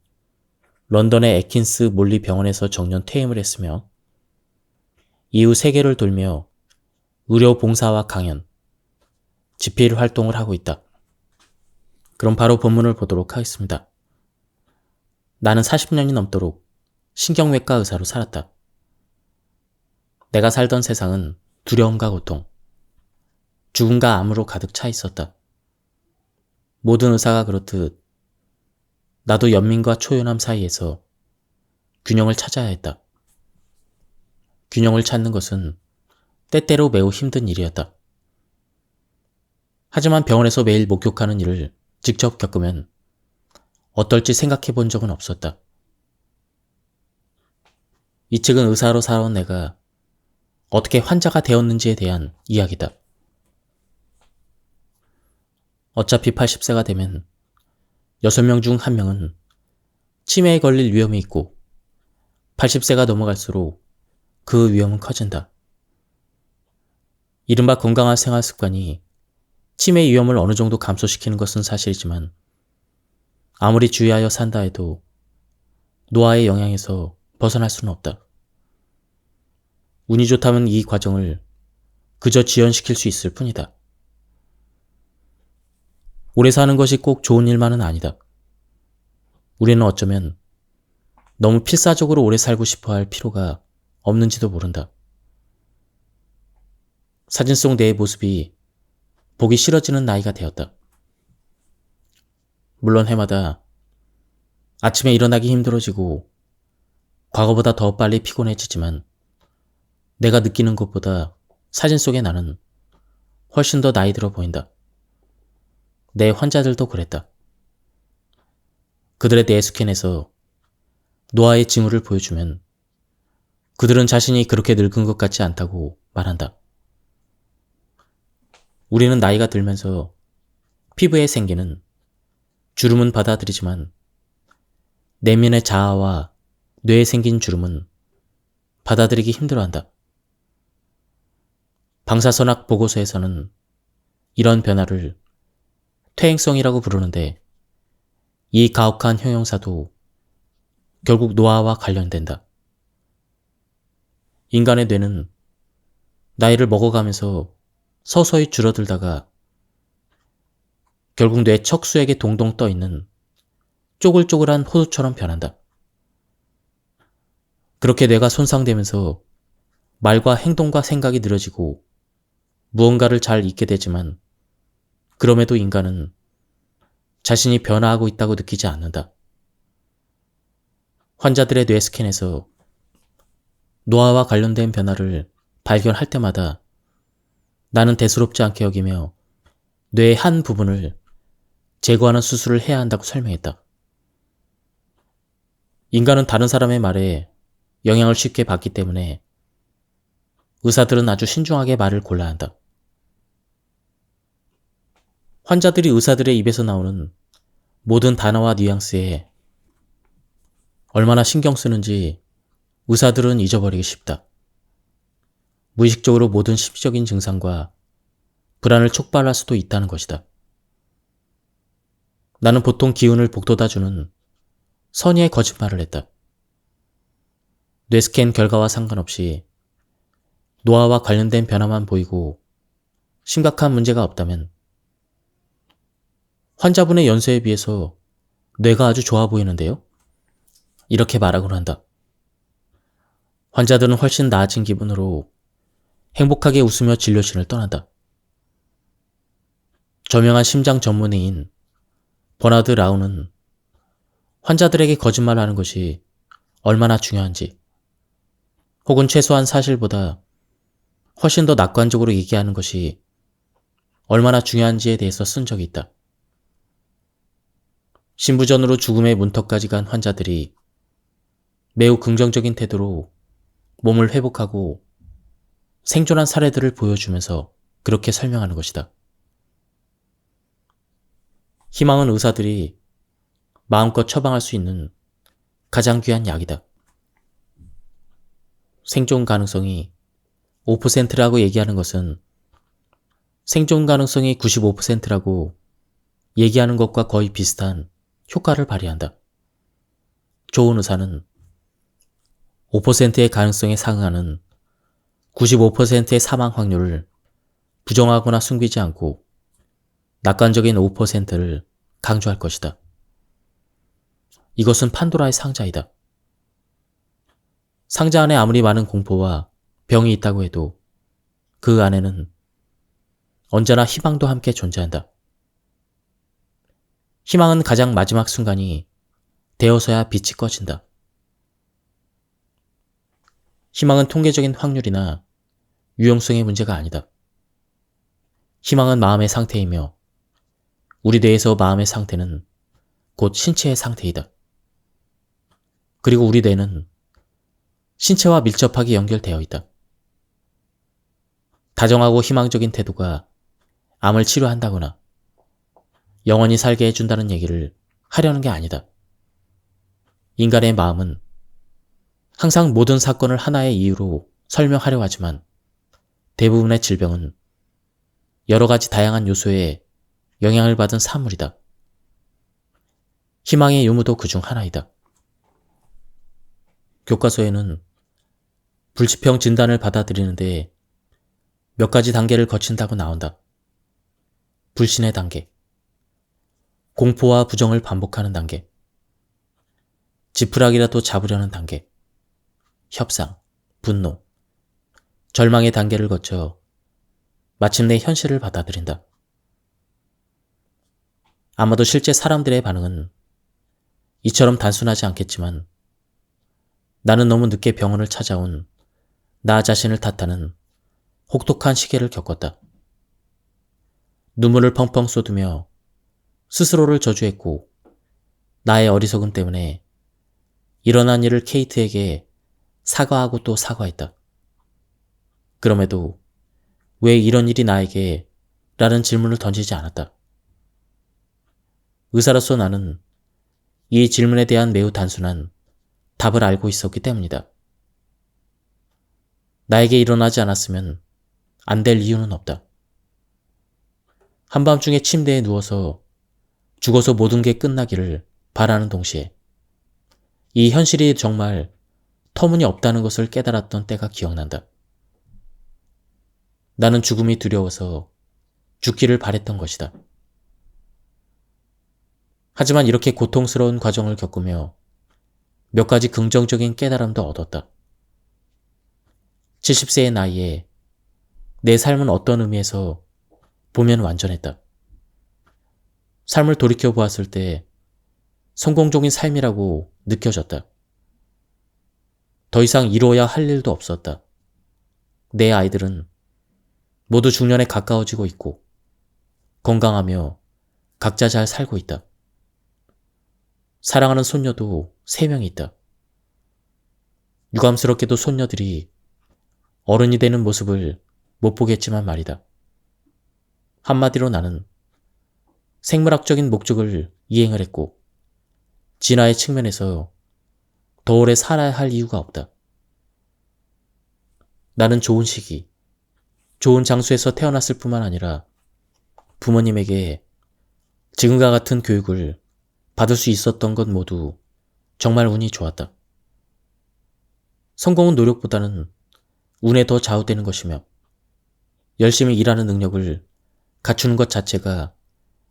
런던의 애킨스 몰리 병원에서 정년 퇴임을 했으며 이후 세계를 돌며 의료 봉사와 강연, 집필 활동을 하고 있다. 그럼 바로 본문을 보도록 하겠습니다. 나는 40년이 넘도록 신경외과 의사로 살았다. 내가 살던 세상은 두려움과 고통, 죽음과 암으로 가득 차 있었다. 모든 의사가 그렇듯 나도 연민과 초연함 사이에서 균형을 찾아야 했다. 균형을 찾는 것은 때때로 매우 힘든 일이었다. 하지만 병원에서 매일 목욕하는 일을 직접 겪으면 어떨지 생각해 본 적은 없었다. 이 책은 의사로 살아온 내가 어떻게 환자가 되었는지에 대한 이야기다. 어차피 80세가 되면 6명 중 1명은 치매에 걸릴 위험이 있고 80세가 넘어갈수록 그 위험은 커진다. 이른바 건강한 생활 습관이 치매 위험을 어느 정도 감소시키는 것은 사실이지만 아무리 주의하여 산다 해도 노화의 영향에서 벗어날 수는 없다. 운이 좋다면 이 과정을 그저 지연시킬 수 있을 뿐이다. 오래 사는 것이 꼭 좋은 일만은 아니다. 우리는 어쩌면 너무 필사적으로 오래 살고 싶어 할 필요가 없는지도 모른다. 사진 속 내 모습이 보기 싫어지는 나이가 되었다. 물론 해마다 아침에 일어나기 힘들어지고 과거보다 더 빨리 피곤해지지만 내가 느끼는 것보다 사진 속의 나는 훨씬 더 나이 들어 보인다. 내 환자들도 그랬다. 그들의 뇌 스캔에서 노화의 징후를 보여주면 그들은 자신이 그렇게 늙은 것 같지 않다고 말한다. 우리는 나이가 들면서 피부에 생기는 주름은 받아들이지만 내면의 자아와 뇌에 생긴 주름은 받아들이기 힘들어한다. 방사선학 보고서에서는 이런 변화를 퇴행성이라고 부르는데 이 가혹한 형용사도 결국 노화와 관련된다. 인간의 뇌는 나이를 먹어가면서 서서히 줄어들다가 결국 뇌 척수액에 동동 떠있는 쪼글쪼글한 호수처럼 변한다. 그렇게 뇌가 손상되면서 말과 행동과 생각이 느려지고 무언가를 잘 잊게 되지만 그럼에도 인간은 자신이 변화하고 있다고 느끼지 않는다. 환자들의 뇌 스캔에서 노화와 관련된 변화를 발견할 때마다 나는 대수롭지 않게 여기며 뇌의 한 부분을 제거하는 수술을 해야 한다고 설명했다. 인간은 다른 사람의 말에 영향을 쉽게 받기 때문에 의사들은 아주 신중하게 말을 골라야 한다. 환자들이 의사들의 입에서 나오는 모든 단어와 뉘앙스에 얼마나 신경 쓰는지 의사들은 잊어버리기 쉽다. 무의식적으로 모든 심리적인 증상과 불안을 촉발할 수도 있다는 것이다. 나는 보통 기운을 북돋아주는 선의의 거짓말을 했다. 뇌스캔 결과와 상관없이 노화와 관련된 변화만 보이고 심각한 문제가 없다면 환자분의 연세에 비해서 뇌가 아주 좋아 보이는데요? 이렇게 말하곤 한다. 환자들은 훨씬 나아진 기분으로 행복하게 웃으며 진료실을 떠난다. 저명한 심장 전문의인 버나드 라우는 환자들에게 거짓말하는 것이 얼마나 중요한지, 혹은 최소한 사실보다 훨씬 더 낙관적으로 얘기하는 것이 얼마나 중요한지에 대해서 쓴 적이 있다. 신부전으로 죽음의 문턱까지 간 환자들이 매우 긍정적인 태도로 몸을 회복하고 생존한 사례들을 보여주면서 그렇게 설명하는 것이다. 희망은 의사들이 마음껏 처방할 수 있는 가장 귀한 약이다. 생존 가능성이 5%라고 얘기하는 것은 생존 가능성이 95%라고 얘기하는 것과 거의 비슷한 효과를 발휘한다. 좋은 의사는 5%의 가능성에 상응하는 95%의 사망 확률을 부정하거나 숨기지 않고 낙관적인 5%를 강조할 것이다. 이것은 판도라의 상자이다. 상자 안에 아무리 많은 공포와 병이 있다고 해도 그 안에는 언제나 희망도 함께 존재한다. 희망은 가장 마지막 순간이 되어서야 빛이 꺼진다. 희망은 통계적인 확률이나 유용성의 문제가 아니다. 희망은 마음의 상태이며 우리 뇌에서 마음의 상태는 곧 신체의 상태이다. 그리고 우리 뇌는 신체와 밀접하게 연결되어 있다. 다정하고 희망적인 태도가 암을 치료한다거나 영원히 살게 해준다는 얘기를 하려는 게 아니다. 인간의 마음은 항상 모든 사건을 하나의 이유로 설명하려 하지만 대부분의 질병은 여러 가지 다양한 요소에 영향을 받은 산물이다. 희망의 유무도 그중 하나이다. 교과서에는 불치병 진단을 받아들이는데 몇 가지 단계를 거친다고 나온다. 불신의 단계, 공포와 부정을 반복하는 단계, 지푸라기라도 잡으려는 단계, 협상, 분노, 절망의 단계를 거쳐 마침내 현실을 받아들인다. 아마도 실제 사람들의 반응은 이처럼 단순하지 않겠지만 나는 너무 늦게 병원을 찾아온 나 자신을 탓하는 혹독한 시계를 겪었다. 눈물을 펑펑 쏟으며 스스로를 저주했고 나의 어리석음 때문에 일어난 일을 케이트에게 사과하고 또 사과했다. 그럼에도 왜 이런 일이 나에게? 라는 질문을 던지지 않았다. 의사로서 나는 이 질문에 대한 매우 단순한 답을 알고 있었기 때문이다. 나에게 일어나지 않았으면 안 될 이유는 없다. 한밤중에 침대에 누워서 죽어서 모든 게 끝나기를 바라는 동시에 이 현실이 정말 터무니없다는 것을 깨달았던 때가 기억난다. 나는 죽음이 두려워서 죽기를 바랬던 것이다. 하지만 이렇게 고통스러운 과정을 겪으며 몇 가지 긍정적인 깨달음도 얻었다. 70세의 나이에 내 삶은 어떤 의미에서 보면 완전했다. 삶을 돌이켜 보았을 때 성공적인 삶이라고 느껴졌다. 더 이상 이루어야 할 일도 없었다. 내 아이들은 모두 중년에 가까워지고 있고 건강하며 각자 잘 살고 있다. 사랑하는 손녀도 3명이 있다. 유감스럽게도 손녀들이 어른이 되는 모습을 못 보겠지만 말이다. 한마디로 나는 생물학적인 목적을 이행을 했고 진화의 측면에서 더 오래 살아야 할 이유가 없다. 나는 좋은 시기, 좋은 장소에서 태어났을 뿐만 아니라 부모님에게 지금과 같은 교육을 받을 수 있었던 것 모두 정말 운이 좋았다. 성공은 노력보다는 운에 더 좌우되는 것이며 열심히 일하는 능력을 갖추는 것 자체가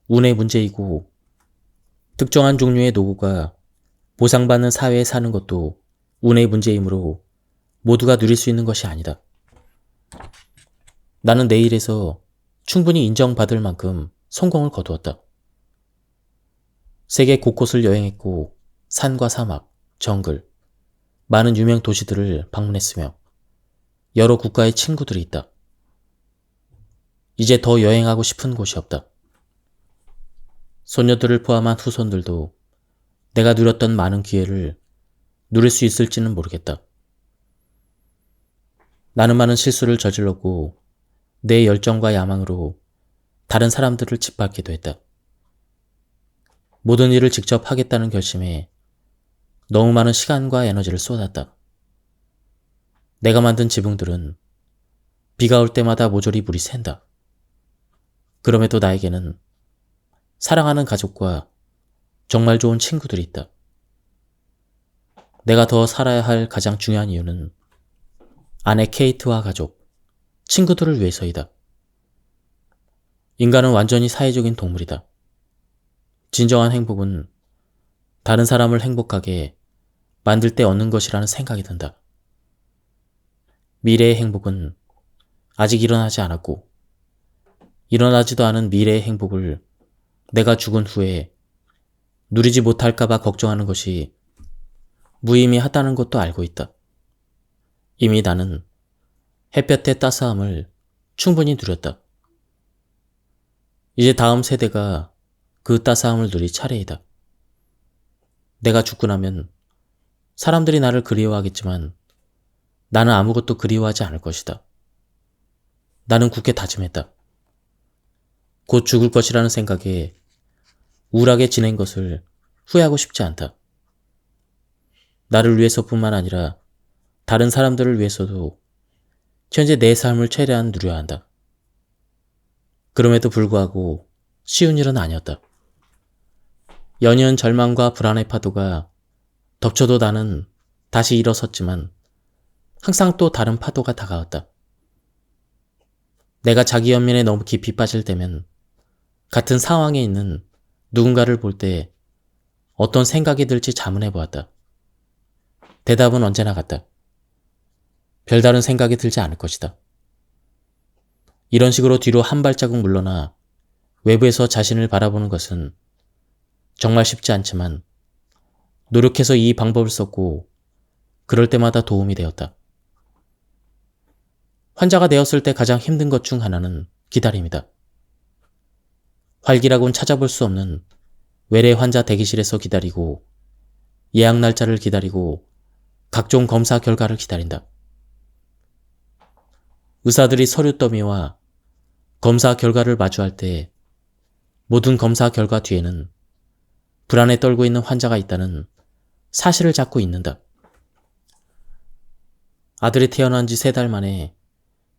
운의 문제이고 특정한 종류의 노고가 보상받는 사회에 사는 것도 운의 문제이므로 모두가 누릴 수 있는 것이 아니다. 나는 내 일에서 충분히 인정받을 만큼 성공을 거두었다. 세계 곳곳을 여행했고 산과 사막, 정글, 많은 유명 도시들을 방문했으며 여러 국가의 친구들이 있다. 이제 더 여행하고 싶은 곳이 없다. 소녀들을 포함한 후손들도 내가 누렸던 많은 기회를 누릴 수 있을지는 모르겠다. 나는 많은 실수를 저질렀고 내 열정과 야망으로 다른 사람들을 짓밟기도 했다. 모든 일을 직접 하겠다는 결심에 너무 많은 시간과 에너지를 쏟았다. 내가 만든 지붕들은 비가 올 때마다 모조리 물이 샌다. 그럼에도 나에게는 사랑하는 가족과 정말 좋은 친구들이 있다. 내가 더 살아야 할 가장 중요한 이유는 아내 케이트와 가족, 친구들을 위해서이다. 인간은 완전히 사회적인 동물이다. 진정한 행복은 다른 사람을 행복하게 만들 때 얻는 것이라는 생각이 든다. 미래의 행복은 아직 일어나지 않았고 일어나지도 않은 미래의 행복을 내가 죽은 후에 누리지 못할까봐 걱정하는 것이 무의미하다는 것도 알고 있다. 이미 나는 햇볕의 따스함을 충분히 누렸다. 이제 다음 세대가 그 따스함을 누릴 차례이다. 내가 죽고 나면 사람들이 나를 그리워하겠지만 나는 아무것도 그리워하지 않을 것이다. 나는 굳게 다짐했다. 곧 죽을 것이라는 생각에 우울하게 지낸 것을 후회하고 싶지 않다. 나를 위해서뿐만 아니라 다른 사람들을 위해서도 현재 내 삶을 최대한 누려야 한다. 그럼에도 불구하고 쉬운 일은 아니었다. 연이은 절망과 불안의 파도가 덮쳐도 나는 다시 일어섰지만 항상 또 다른 파도가 다가왔다. 내가 자기 연민에 너무 깊이 빠질 때면 같은 상황에 있는 누군가를 볼 때 어떤 생각이 들지 자문해 보았다. 대답은 언제나 같다. 별다른 생각이 들지 않을 것이다. 이런 식으로 뒤로 한 발자국 물러나 외부에서 자신을 바라보는 것은 정말 쉽지 않지만 노력해서 이 방법을 썼고 그럴 때마다 도움이 되었다. 환자가 되었을 때 가장 힘든 것 중 하나는 기다림이다. 활기라고는 찾아볼 수 없는 외래 환자 대기실에서 기다리고 예약 날짜를 기다리고 각종 검사 결과를 기다린다. 의사들이 서류 더미와 검사 결과를 마주할 때 모든 검사 결과 뒤에는 불안에 떨고 있는 환자가 있다는 사실을 잡고 있는다. 아들이 태어난 지 3달 만에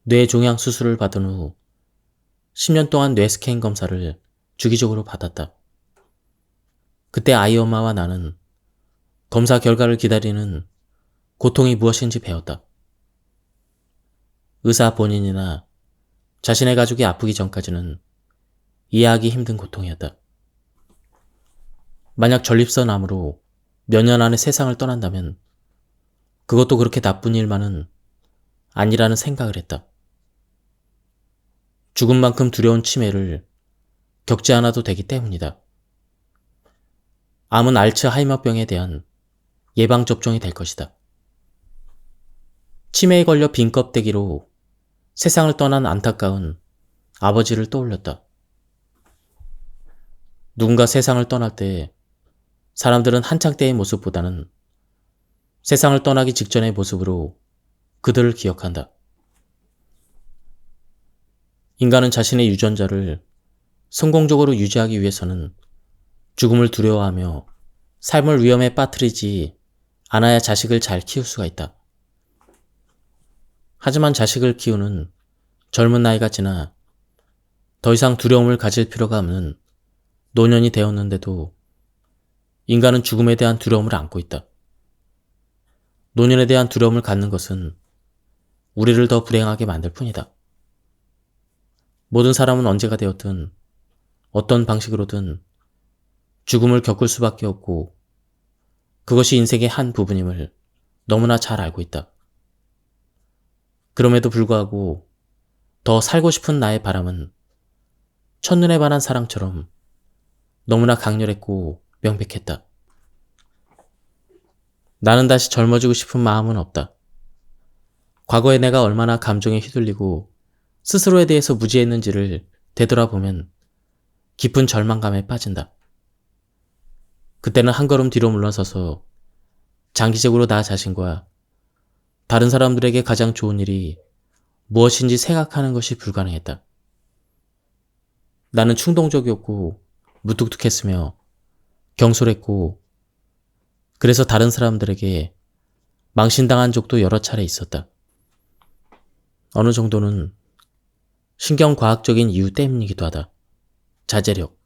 뇌 종양 수술을 받은 후 10년 동안 뇌 스캔 검사를 주기적으로 받았다. 그때 아이 엄마와 나는 검사 결과를 기다리는 고통이 무엇인지 배웠다. 의사 본인이나 자신의 가족이 아프기 전까지는 이해하기 힘든 고통이었다. 만약 전립선암으로 몇 년 안에 세상을 떠난다면 그것도 그렇게 나쁜 일만은 아니라는 생각을 했다. 죽음만큼 두려운 치매를 겪지 않아도 되기 때문이다. 암은 알츠하이머병에 대한 예방접종이 될 것이다. 치매에 걸려 빈 껍데기로 세상을 떠난 안타까운 아버지를 떠올렸다. 누군가 세상을 떠날 때 사람들은 한창 때의 모습보다는 세상을 떠나기 직전의 모습으로 그들을 기억한다. 인간은 자신의 유전자를 성공적으로 유지하기 위해서는 죽음을 두려워하며 삶을 위험에 빠뜨리지 않아야 자식을 잘 키울 수가 있다. 하지만 자식을 키우는 젊은 나이가 지나 더 이상 두려움을 가질 필요가 없는 노년이 되었는데도 인간은 죽음에 대한 두려움을 안고 있다. 노년에 대한 두려움을 갖는 것은 우리를 더 불행하게 만들 뿐이다. 모든 사람은 언제가 되었든 어떤 방식으로든 죽음을 겪을 수밖에 없고 그것이 인생의 한 부분임을 너무나 잘 알고 있다. 그럼에도 불구하고 더 살고 싶은 나의 바람은 첫눈에 반한 사랑처럼 너무나 강렬했고 명백했다. 나는 다시 젊어지고 싶은 마음은 없다. 과거에 내가 얼마나 감정에 휘둘리고 스스로에 대해서 무지했는지를 되돌아보면 깊은 절망감에 빠진다. 그때는 한 걸음 뒤로 물러서서 장기적으로 나 자신과 다른 사람들에게 가장 좋은 일이 무엇인지 생각하는 것이 불가능했다. 나는 충동적이었고 무뚝뚝했으며 경솔했고 그래서 다른 사람들에게 망신당한 적도 여러 차례 있었다. 어느 정도는 신경과학적인 이유 때문이기도 하다. 자제력,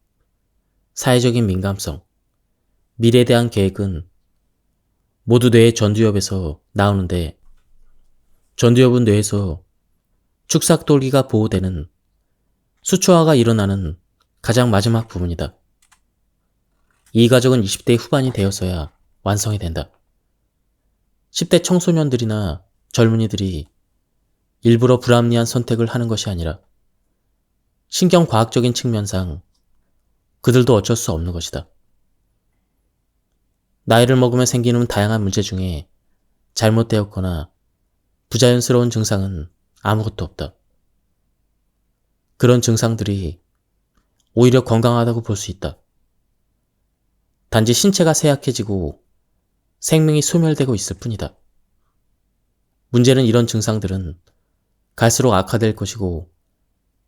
사회적인 민감성, 미래에 대한 계획은 모두 뇌의 전두엽에서 나오는데 전두엽은 뇌에서 축삭돌기가 보호되는 수초화가 일어나는 가장 마지막 부분이다. 이 과정은 20대 후반이 되어서야 완성이 된다. 10대 청소년들이나 젊은이들이 일부러 불합리한 선택을 하는 것이 아니라 신경과학적인 측면상 그들도 어쩔 수 없는 것이다. 나이를 먹으면 생기는 다양한 문제 중에 잘못되었거나 부자연스러운 증상은 아무것도 없다. 그런 증상들이 오히려 건강하다고 볼 수 있다. 단지 신체가 쇠약해지고 생명이 소멸되고 있을 뿐이다. 문제는 이런 증상들은 갈수록 악화될 것이고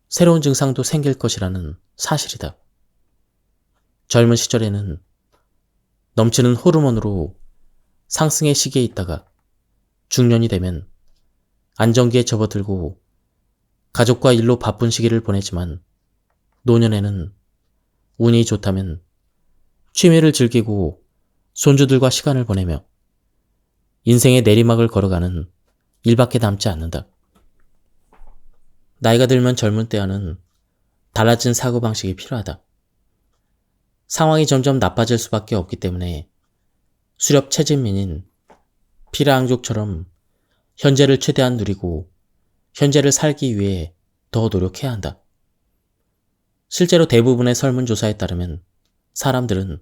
새로운 증상도 생길 것이라는 사실이다. 젊은 시절에는 넘치는 호르몬으로 상승의 시기에 있다가 중년이 되면 안정기에 접어들고 가족과 일로 바쁜 시기를 보내지만 노년에는 운이 좋다면 취미를 즐기고 손주들과 시간을 보내며 인생의 내리막을 걸어가는 일밖에 남지 않는다. 나이가 들면 젊은 때와는 달라진 사고방식이 필요하다. 상황이 점점 나빠질 수밖에 없기 때문에 수렵 채진민인 피라앙족처럼 현재를 최대한 누리고 현재를 살기 위해 더 노력해야 한다. 실제로 대부분의 설문조사에 따르면 사람들은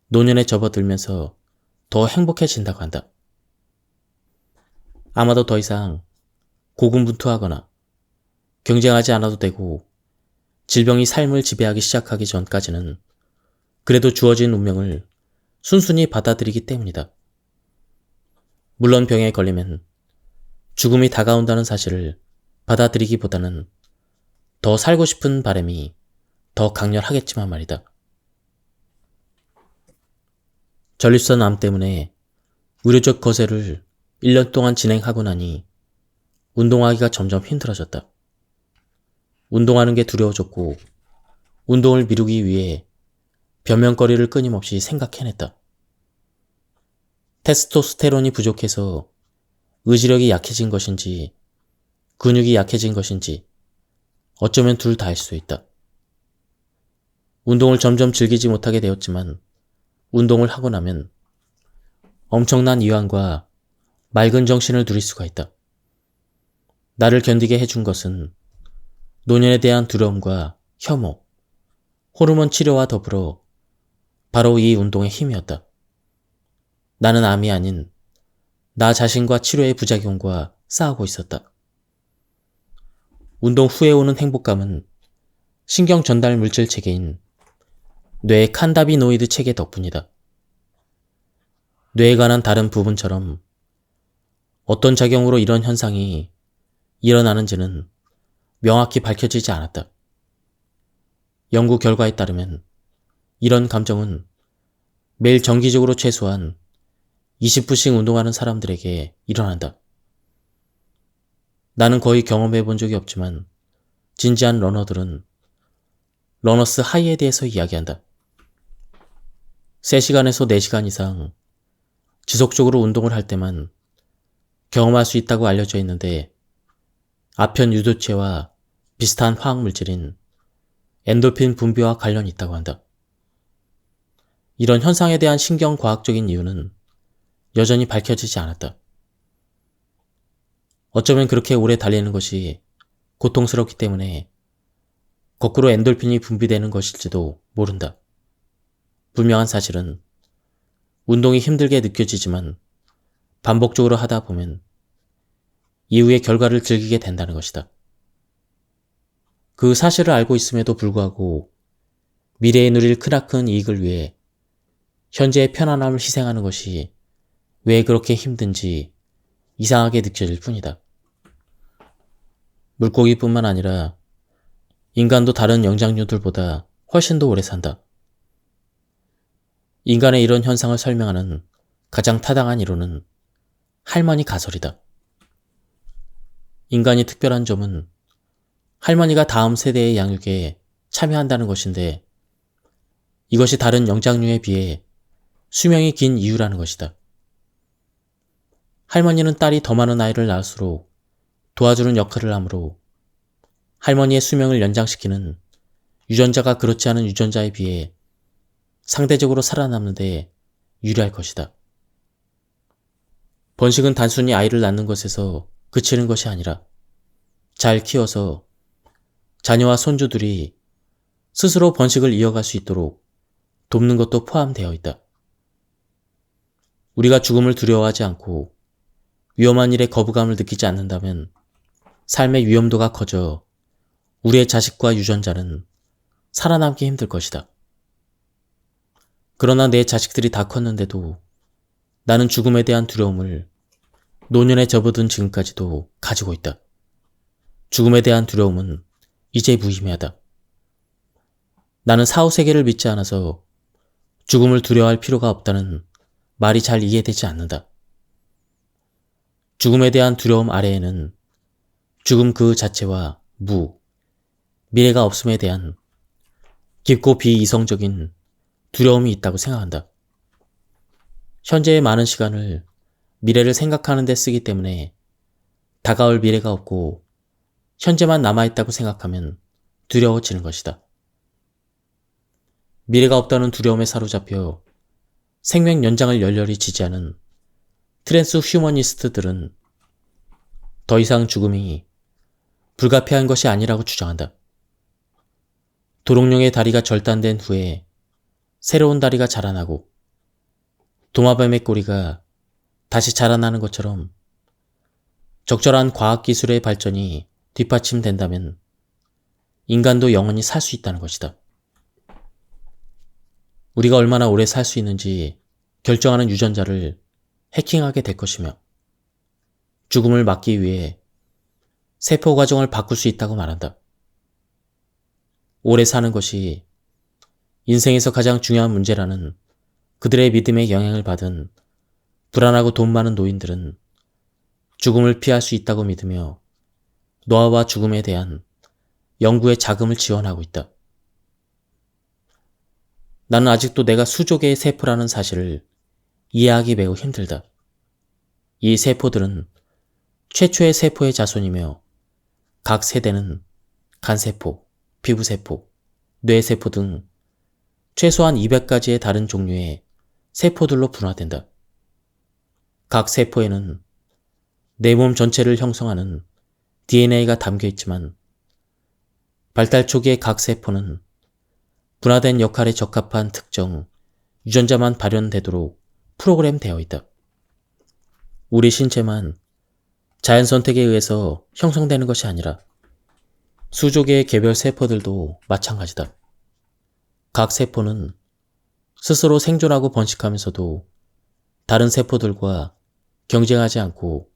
노년에 접어들면서 더 행복해진다고 한다. 아마도 더 이상 고군분투하거나 경쟁하지 않아도 되고 질병이 삶을 지배하기 시작하기 전까지는 그래도 주어진 운명을 순순히 받아들이기 때문이다. 물론 병에 걸리면 죽음이 다가온다는 사실을 받아들이기보다는 더 살고 싶은 바람이 더 강렬하겠지만 말이다. 전립선 암 때문에 의료적 거세를 1년 동안 진행하고 나니 운동하기가 점점 힘들어졌다. 운동하는 게 두려워졌고 운동을 미루기 위해 변명거리를 끊임없이 생각해냈다. 테스토스테론이 부족해서 의지력이 약해진 것인지 근육이 약해진 것인지 어쩌면 둘 다일 수 있다. 운동을 점점 즐기지 못하게 되었지만 운동을 하고 나면 엄청난 이완과 맑은 정신을 누릴 수가 있다. 나를 견디게 해준 것은 노년에 대한 두려움과 혐오, 호르몬 치료와 더불어 바로 이 운동의 힘이었다. 나는 암이 아닌 나 자신과 치료의 부작용과 싸우고 있었다. 운동 후에 오는 행복감은 신경 전달 물질 체계인 뇌 칸다비노이드 체계 덕분이다. 뇌에 관한 다른 부분처럼 어떤 작용으로 이런 현상이 일어나는지는 명확히 밝혀지지 않았다. 연구 결과에 따르면 이런 감정은 매일 정기적으로 최소한 20분씩 운동하는 사람들에게 일어난다. 나는 거의 경험해 본 적이 없지만 진지한 러너들은 러너스 하이에 대해서 이야기한다. 3시간에서 4시간 이상 지속적으로 운동을 할 때만 경험할 수 있다고 알려져 있는데 아편 유도체와 비슷한 화학물질인 엔돌핀 분비와 관련이 있다고 한다. 이런 현상에 대한 신경과학적인 이유는 여전히 밝혀지지 않았다. 어쩌면 그렇게 오래 달리는 것이 고통스럽기 때문에 거꾸로 엔돌핀이 분비되는 것일지도 모른다. 분명한 사실은 운동이 힘들게 느껴지지만 반복적으로 하다 보면 이후의 결과를 즐기게 된다는 것이다. 그 사실을 알고 있음에도 불구하고 미래에 누릴 크나큰 이익을 위해 현재의 편안함을 희생하는 것이 왜 그렇게 힘든지 이상하게 느껴질 뿐이다. 물고기뿐만 아니라 인간도 다른 영장류들보다 훨씬 더 오래 산다. 인간의 이런 현상을 설명하는 가장 타당한 이론은 할머니 가설이다. 인간이 특별한 점은 할머니가 다음 세대의 양육에 참여한다는 것인데 이것이 다른 영장류에 비해 수명이 긴 이유라는 것이다. 할머니는 딸이 더 많은 아이를 낳을수록 도와주는 역할을 하므로 할머니의 수명을 연장시키는 유전자가 그렇지 않은 유전자에 비해 상대적으로 살아남는 데 유리할 것이다. 번식은 단순히 아이를 낳는 것에서 그치는 것이 아니라 잘 키워서 자녀와 손주들이 스스로 번식을 이어갈 수 있도록 돕는 것도 포함되어 있다. 우리가 죽음을 두려워하지 않고 위험한 일에 거부감을 느끼지 않는다면 삶의 위험도가 커져 우리의 자식과 유전자는 살아남기 힘들 것이다. 그러나 내 자식들이 다 컸는데도 나는 죽음에 대한 두려움을 노년에 접어든 지금까지도 가지고 있다. 죽음에 대한 두려움은 이제 무의미하다. 나는 사후 세계를 믿지 않아서 죽음을 두려워할 필요가 없다는 말이 잘 이해되지 않는다. 죽음에 대한 두려움 아래에는 죽음 그 자체와 미래가 없음에 대한 깊고 비이성적인 두려움이 있다고 생각한다. 현재의 많은 시간을 미래를 생각하는 데 쓰기 때문에 다가올 미래가 없고 현재만 남아있다고 생각하면 두려워지는 것이다. 미래가 없다는 두려움에 사로잡혀 생명 연장을 열렬히 지지하는 트랜스 휴머니스트들은 더 이상 죽음이 불가피한 것이 아니라고 주장한다. 도롱뇽의 다리가 절단된 후에 새로운 다리가 자라나고 도마뱀의 꼬리가 다시 자라나는 것처럼 적절한 과학기술의 발전이 뒷받침된다면 인간도 영원히 살 수 있다는 것이다. 우리가 얼마나 오래 살 수 있는지 결정하는 유전자를 해킹하게 될 것이며 죽음을 막기 위해 세포 과정을 바꿀 수 있다고 말한다. 오래 사는 것이 인생에서 가장 중요한 문제라는 그들의 믿음에 영향을 받은 불안하고 돈 많은 노인들은 죽음을 피할 수 있다고 믿으며 노화와 죽음에 대한 연구에 자금을 지원하고 있다. 나는 아직도 내가 수조 개의 세포라는 사실을 이해하기 매우 힘들다. 이 세포들은 최초의 세포의 자손이며 각 세대는 간세포, 피부세포, 뇌세포 등 최소한 200가지의 다른 종류의 세포들로 분화된다. 각 세포에는 내 몸 전체를 형성하는 DNA가 담겨 있지만 발달 초기의 각 세포는 분화된 역할에 적합한 특정 유전자만 발현되도록 프로그램되어 있다. 우리 신체만 자연 선택에 의해서 형성되는 것이 아니라 수조 개의 개별 세포들도 마찬가지다. 각 세포는 스스로 생존하고 번식하면서도 다른 세포들과 경쟁하지 않고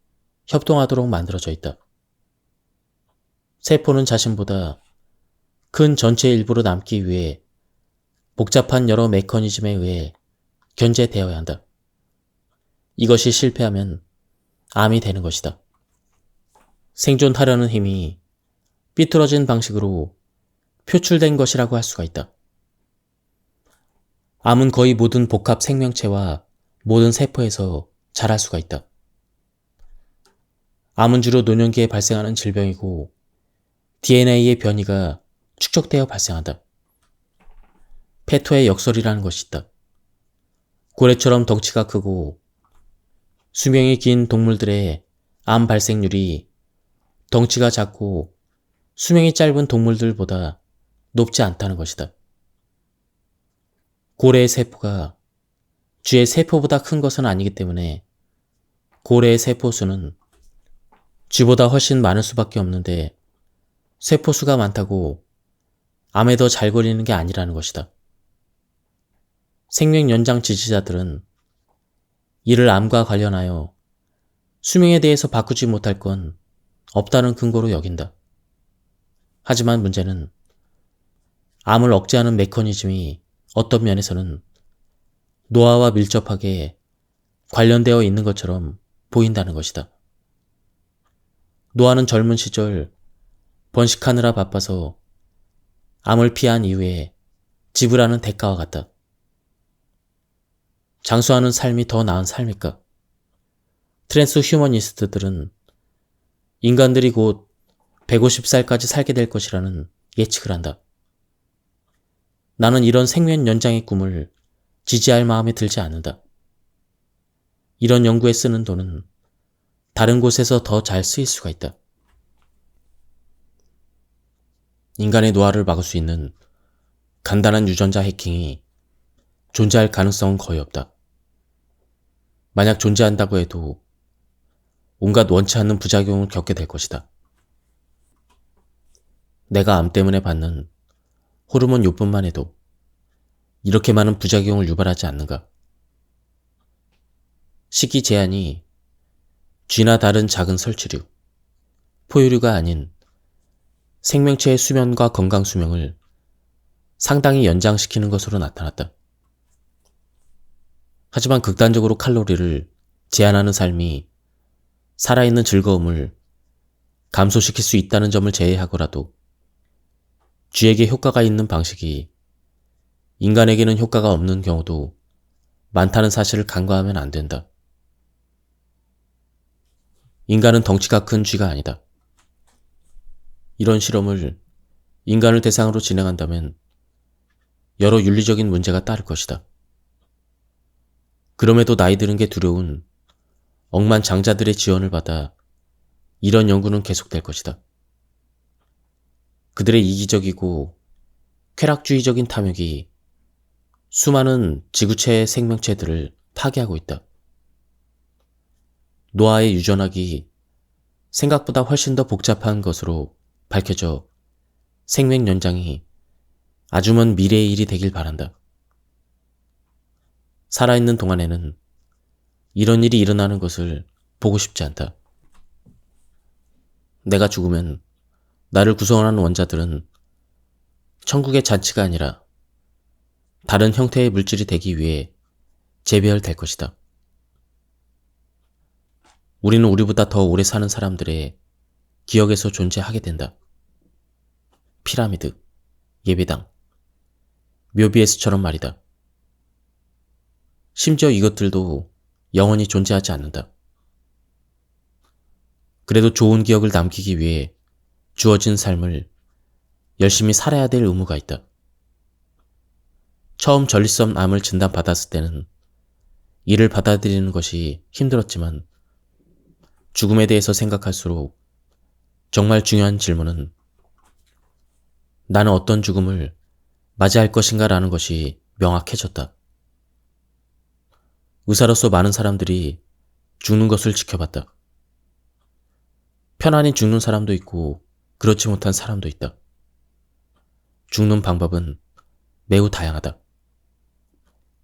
협동하도록 만들어져 있다. 세포는 자신보다 큰 전체의 일부로 남기 위해 복잡한 여러 메커니즘에 의해 견제되어야 한다. 이것이 실패하면 암이 되는 것이다. 생존하려는 힘이 삐뚤어진 방식으로 표출된 것이라고 할 수가 있다. 암은 거의 모든 복합 생명체와 모든 세포에서 자랄 수가 있다. 암은 주로 노년기에 발생하는 질병이고 DNA의 변이가 축적되어 발생한다. 페토의 역설이라는 것이 있다. 고래처럼 덩치가 크고 수명이 긴 동물들의 암 발생률이 덩치가 작고 수명이 짧은 동물들보다 높지 않다는 것이다. 고래의 세포가 쥐의 세포보다 큰 것은 아니기 때문에 고래의 세포수는 쥐보다 훨씬 많을 수밖에 없는데 세포수가 많다고 암에 더 잘 걸리는 게 아니라는 것이다. 생명연장 지지자들은 이를 암과 관련하여 수명에 대해서 바꾸지 못할 건 없다는 근거로 여긴다. 하지만 문제는 암을 억제하는 메커니즘이 어떤 면에서는 노화와 밀접하게 관련되어 있는 것처럼 보인다는 것이다. 노아는 젊은 시절 번식하느라 바빠서 암을 피한 이후에 지불하는 대가와 같다. 장수하는 삶이 더 나은 삶일까? 트랜스 휴머니스트들은 인간들이 곧 150살까지 살게 될 것이라는 예측을 한다. 나는 이런 생명 연장의 꿈을 지지할 마음에 들지 않는다. 이런 연구에 쓰는 돈은 다른 곳에서 더 잘 쓰일 수가 있다. 인간의 노화를 막을 수 있는 간단한 유전자 해킹이 존재할 가능성은 거의 없다. 만약 존재한다고 해도 온갖 원치 않는 부작용을 겪게 될 것이다. 내가 암 때문에 받는 호르몬 요법만 해도 이렇게 많은 부작용을 유발하지 않는가? 식이 제한이 쥐나 다른 작은 설치류, 포유류가 아닌 생명체의 수명과 건강 수명을 상당히 연장시키는 것으로 나타났다. 하지만 극단적으로 칼로리를 제한하는 삶이 살아있는 즐거움을 감소시킬 수 있다는 점을 제외하고라도 쥐에게 효과가 있는 방식이 인간에게는 효과가 없는 경우도 많다는 사실을 간과하면 안 된다. 인간은 덩치가 큰 쥐가 아니다. 이런 실험을 인간을 대상으로 진행한다면 여러 윤리적인 문제가 따를 것이다. 그럼에도 나이 드는 게 두려운 억만장자들의 지원을 받아 이런 연구는 계속될 것이다. 그들의 이기적이고 쾌락주의적인 탐욕이 수많은 지구체의 생명체들을 파괴하고 있다. 노화에 유전학이 생각보다 훨씬 더 복잡한 것으로 밝혀져 생명 연장이 아주 먼 미래의 일이 되길 바란다. 살아있는 동안에는 이런 일이 일어나는 것을 보고 싶지 않다. 내가 죽으면 나를 구성하는 원자들은 천국의 잔치가 아니라 다른 형태의 물질이 되기 위해 재배열될 것이다. 우리는 우리보다 더 오래 사는 사람들의 기억에서 존재하게 된다. 피라미드, 예배당, 묘비에스처럼 말이다. 심지어 이것들도 영원히 존재하지 않는다. 그래도 좋은 기억을 남기기 위해 주어진 삶을 열심히 살아야 될 의무가 있다. 처음 전립선 암을 진단받았을 때는 이를 받아들이는 것이 힘들었지만 죽음에 대해서 생각할수록 정말 중요한 질문은 나는 어떤 죽음을 맞이할 것인가 라는 것이 명확해졌다. 의사로서 많은 사람들이 죽는 것을 지켜봤다. 편안히 죽는 사람도 있고 그렇지 못한 사람도 있다. 죽는 방법은 매우 다양하다.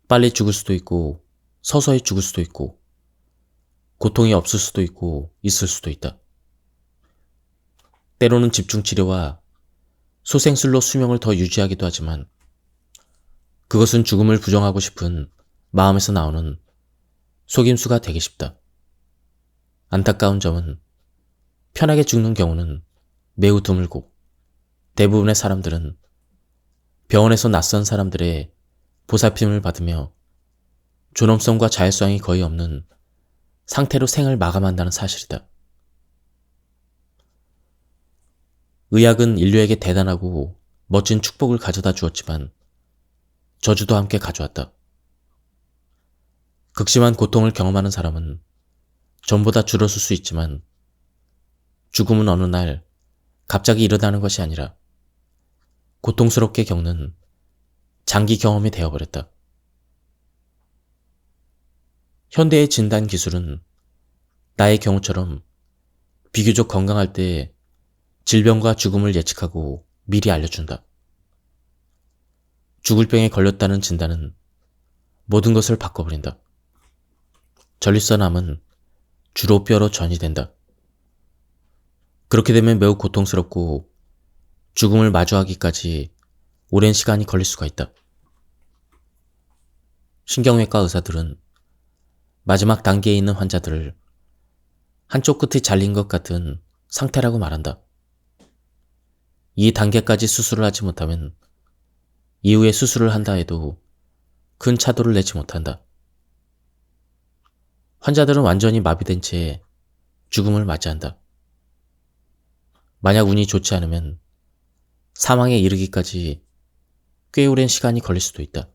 빨리 죽을 수도 있고 서서히 죽을 수도 있고 고통이 없을 수도 있고 있을 수도 있다. 때로는 집중치료와 소생술로 수명을 더 유지하기도 하지만 그것은 죽음을 부정하고 싶은 마음에서 나오는 속임수가 되기 쉽다. 안타까운 점은 편하게 죽는 경우는 매우 드물고 대부분의 사람들은 병원에서 낯선 사람들의 보살핌을 받으며 존엄성과 자율성이 거의 없는 상태로 생을 마감한다는 사실이다. 의학은 인류에게 대단하고 멋진 축복을 가져다 주었지만 저주도 함께 가져왔다. 극심한 고통을 경험하는 사람은 전보다 줄었을 수 있지만 죽음은 어느 날 갑자기 일어나는 것이 아니라 고통스럽게 겪는 장기 경험이 되어버렸다. 현대의 진단 기술은 나의 경우처럼 비교적 건강할 때 질병과 죽음을 예측하고 미리 알려준다. 죽을 병에 걸렸다는 진단은 모든 것을 바꿔버린다. 전립선암은 주로 뼈로 전이된다. 그렇게 되면 매우 고통스럽고 죽음을 마주하기까지 오랜 시간이 걸릴 수가 있다. 신경외과 의사들은 마지막 단계에 있는 환자들을 한쪽 끝이 잘린 것 같은 상태라고 말한다. 이 단계까지 수술을 하지 못하면 이후에 수술을 한다 해도 큰 차도를 내지 못한다. 환자들은 완전히 마비된 채 죽음을 맞이한다. 만약 운이 좋지 않으면 사망에 이르기까지 꽤 오랜 시간이 걸릴 수도 있다.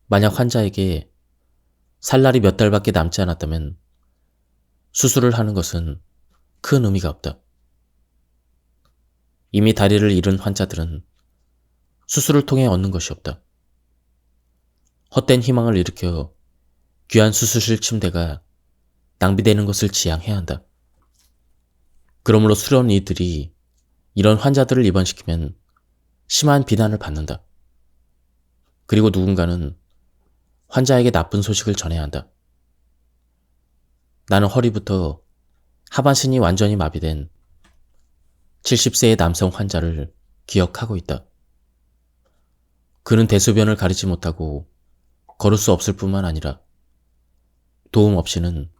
만약 환자에게 살 날이 몇 달밖에 남지 않았다면 수술을 하는 것은 큰 의미가 없다. 이미 다리를 잃은 환자들은 수술을 통해 얻는 것이 없다. 헛된 희망을 일으켜 귀한 수술실 침대가 낭비되는 것을 지양해야 한다. 그러므로 수련 이들이 이런 환자들을 입원시키면 심한 비난을 받는다. 그리고 누군가는 환자에게 나쁜 소식을 전해야 한다. 나는 허리부터 하반신이 완전히 마비된 70세의 남성 환자를 기억하고 있다. 그는 대소변을 가리지 못하고 걸을 수 없을 뿐만 아니라 도움 없이는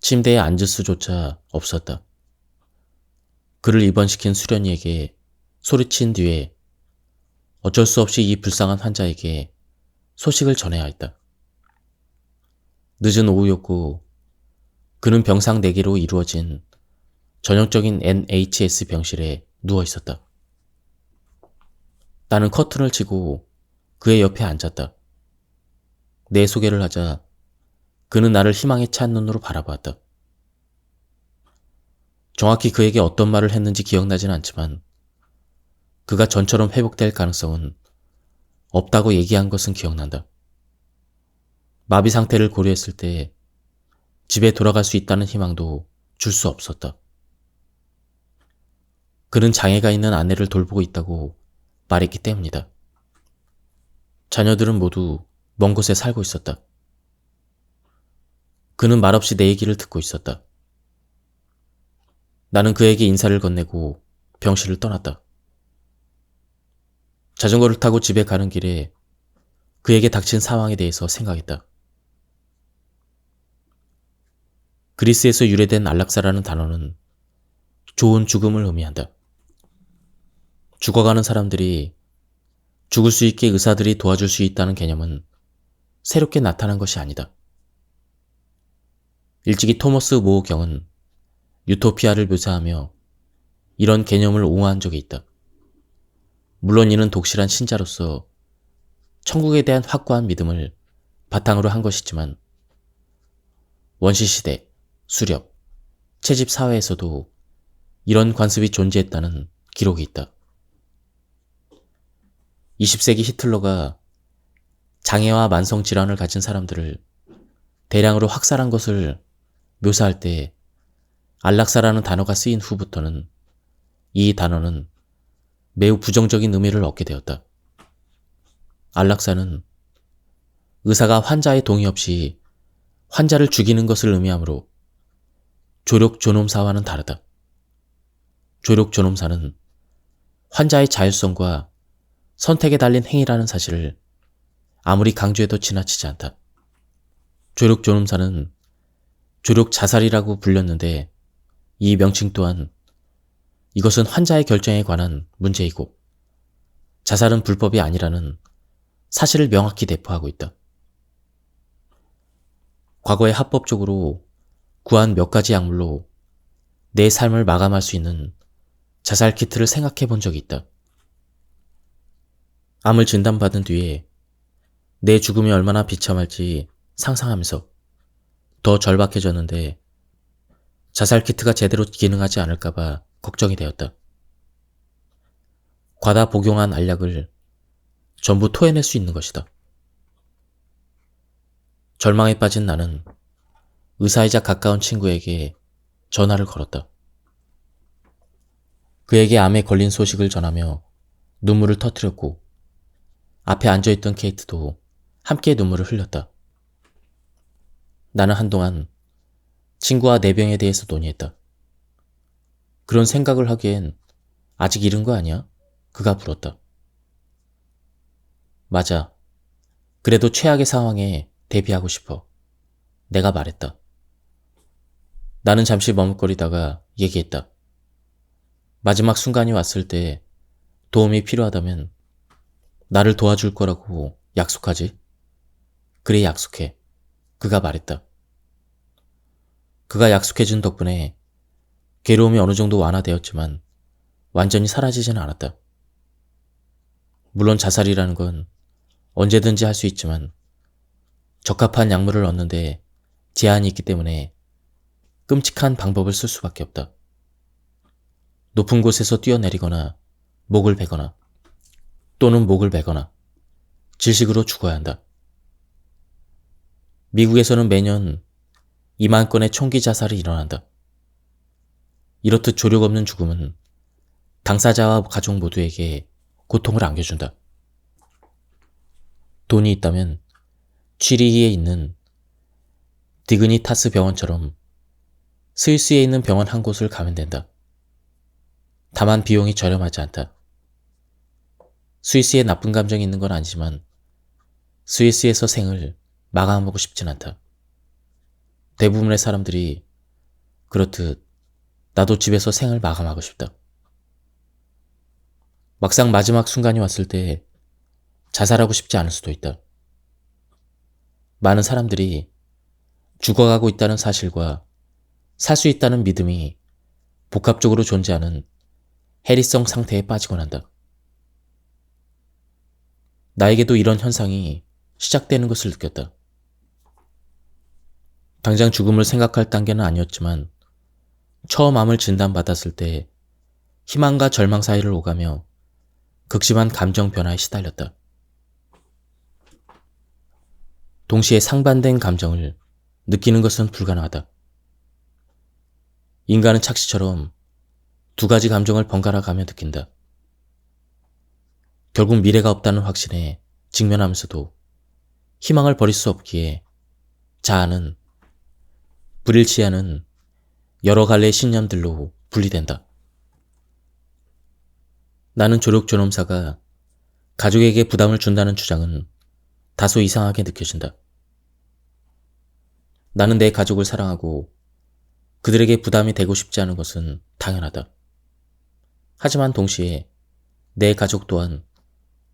침대에 앉을 수조차 없었다. 그를 입원시킨 수련이에게 소리친 뒤에 어쩔 수 없이 이 불쌍한 환자에게 소식을 전해야 했다. 늦은 오후였고 그는 병상 4개로 이루어진 전형적인 NHS 병실에 누워 있었다. 나는 커튼을 치고 그의 옆에 앉았다. 내 소개를 하자 그는 나를 희망에 찬 눈으로 바라보았다. 정확히 그에게 어떤 말을 했는지 기억나진 않지만 그가 전처럼 회복될 가능성은 없다고 얘기한 것은 기억난다. 마비 상태를 고려했을 때 집에 돌아갈 수 있다는 희망도 줄 수 없었다. 그는 장애가 있는 아내를 돌보고 있다고 말했기 때문이다. 자녀들은 모두 먼 곳에 살고 있었다. 그는 말없이 내 얘기를 듣고 있었다. 나는 그에게 인사를 건네고 병실을 떠났다. 자전거를 타고 집에 가는 길에 그에게 닥친 상황에 대해서 생각했다. 그리스에서 유래된 안락사라는 단어는 좋은 죽음을 의미한다. 죽어가는 사람들이 죽을 수 있게 의사들이 도와줄 수 있다는 개념은 새롭게 나타난 것이 아니다. 일찍이 토머스 모 경은 유토피아를 묘사하며 이런 개념을 옹호한 적이 있다. 물론 이는 독실한 신자로서 천국에 대한 확고한 믿음을 바탕으로 한 것이지만 원시시대, 수렵, 채집 사회에서도 이런 관습이 존재했다는 기록이 있다. 20세기 히틀러가 장애와 만성질환을 가진 사람들을 대량으로 학살한 것을 묘사할 때 안락사라는 단어가 쓰인 후부터는 이 단어는 매우 부정적인 의미를 얻게 되었다. 안락사는 의사가 환자의 동의 없이 환자를 죽이는 것을 의미하므로 조력존엄사와는 다르다. 조력존엄사는 환자의 자율성과 선택에 달린 행위라는 사실을 아무리 강조해도 지나치지 않다. 조력존엄사는 조력자살이라고 불렸는데 이 명칭 또한 이것은 환자의 결정에 관한 문제이고 자살은 불법이 아니라는 사실을 명확히 내포하고 있다. 과거에 합법적으로 구한 몇 가지 약물로 내 삶을 마감할 수 있는 자살 키트를 생각해 본 적이 있다. 암을 진단받은 뒤에 내 죽음이 얼마나 비참할지 상상하면서 더 절박해졌는데 자살 키트가 제대로 기능하지 않을까봐 걱정이 되었다. 과다 복용한 알약을 전부 토해낼 수 있는 것이다. 절망에 빠진 나는 의사이자 가까운 친구에게 전화를 걸었다. 그에게 암에 걸린 소식을 전하며 눈물을 터뜨렸고 앞에 앉아있던 케이트도 함께 눈물을 흘렸다. 나는 한동안 친구와 내 병에 대해서 논의했다. 그런 생각을 하기엔 아직 이른 거 아니야? 그가 물었다. 맞아. 그래도 최악의 상황에 대비하고 싶어. 내가 말했다. 나는 잠시 머뭇거리다가 얘기했다. 마지막 순간이 왔을 때 도움이 필요하다면 나를 도와줄 거라고 약속하지? 그래, 약속해. 그가 말했다. 그가 약속해준 덕분에 괴로움이 어느 정도 완화되었지만 완전히 사라지진 않았다. 물론 자살이라는 건 언제든지 할 수 있지만 적합한 약물을 얻는데 제한이 있기 때문에 끔찍한 방법을 쓸 수밖에 없다. 높은 곳에서 뛰어내리거나 목을 베거나 또는 목을 베거나 질식으로 죽어야 한다. 미국에서는 매년 2만 건의 총기 자살이 일어난다. 이렇듯 조력 없는 죽음은 당사자와 가족 모두에게 고통을 안겨준다. 돈이 있다면 취리히에 있는 디그니타스 병원처럼 스위스에 있는 병원 한 곳을 가면 된다. 다만 비용이 저렴하지 않다. 스위스에 나쁜 감정이 있는 건 아니지만 스위스에서 생을 마감하고 싶진 않다. 대부분의 사람들이 그렇듯 나도 집에서 생을 마감하고 싶다. 막상 마지막 순간이 왔을 때 자살하고 싶지 않을 수도 있다. 많은 사람들이 죽어가고 있다는 사실과 살 수 있다는 믿음이 복합적으로 존재하는 해리성 상태에 빠지곤 한다. 나에게도 이런 현상이 시작되는 것을 느꼈다. 당장 죽음을 생각할 단계는 아니었지만 처음 암을 진단받았을 때 희망과 절망 사이를 오가며 극심한 감정 변화에 시달렸다. 동시에 상반된 감정을 느끼는 것은 불가능하다. 인간은 착시처럼 두 가지 감정을 번갈아 가며 느낀다. 결국 미래가 없다는 확신에 직면하면서도 희망을 버릴 수 없기에 자아는 불일치하는 여러 갈래의 신념들로 분리된다. 나는 조력존엄사가 가족에게 부담을 준다는 주장은 다소 이상하게 느껴진다. 나는 내 가족을 사랑하고 그들에게 부담이 되고 싶지 않은 것은 당연하다. 하지만 동시에 내 가족 또한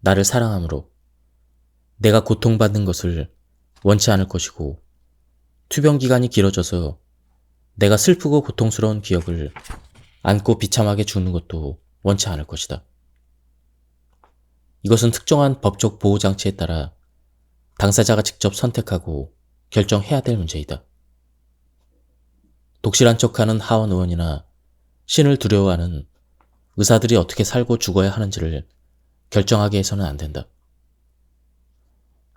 나를 사랑하므로 내가 고통받는 것을 원치 않을 것이고 투병 기간이 길어져서 내가 슬프고 고통스러운 기억을 안고 비참하게 죽는 것도 원치 않을 것이다. 이것은 특정한 법적 보호장치에 따라 당사자가 직접 선택하고 결정해야 될 문제이다. 독실한 척하는 하원 의원이나 신을 두려워하는 의사들이 어떻게 살고 죽어야 하는지를 결정하게 해서는 안 된다.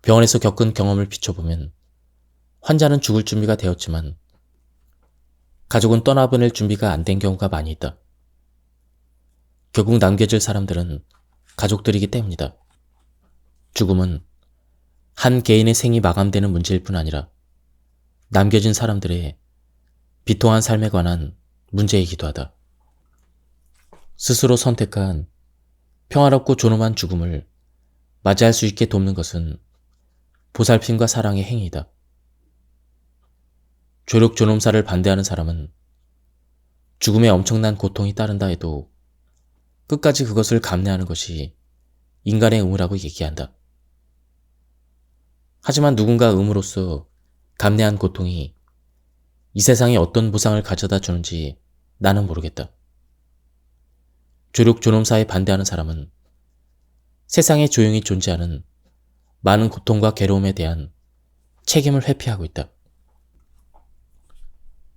병원에서 겪은 경험을 비춰보면 환자는 죽을 준비가 되었지만 가족은 떠나보낼 준비가 안 된 경우가 많이 있다. 결국 남겨질 사람들은 가족들이기 때문이다. 죽음은 한 개인의 생이 마감되는 문제일 뿐 아니라 남겨진 사람들의 비통한 삶에 관한 문제이기도 하다. 스스로 선택한 평화롭고 존엄한 죽음을 맞이할 수 있게 돕는 것은 보살핌과 사랑의 행위이다. 조력 존엄사를 반대하는 사람은 죽음에 엄청난 고통이 따른다 해도 끝까지 그것을 감내하는 것이 인간의 의무라고 얘기한다. 하지만 누군가 의무로서 감내한 고통이 이 세상에 어떤 보상을 가져다 주는지 나는 모르겠다. 조력 존엄사에 반대하는 사람은 세상에 조용히 존재하는 많은 고통과 괴로움에 대한 책임을 회피하고 있다.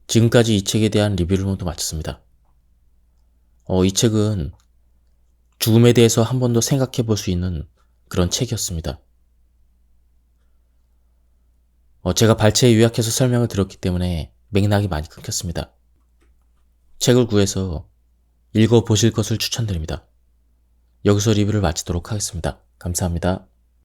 지금까지 이 책에 대한 리뷰를 모두 마쳤습니다. 이 책은 죽음에 대해서 한 번 더 생각해 볼 수 있는 그런 책이었습니다. 제가 발췌에 요약해서 설명을 드렸기 때문에 맥락이 많이 끊겼습니다. 책을 구해서 읽어보실 것을 추천드립니다. 여기서 리뷰를 마치도록 하겠습니다. 감사합니다.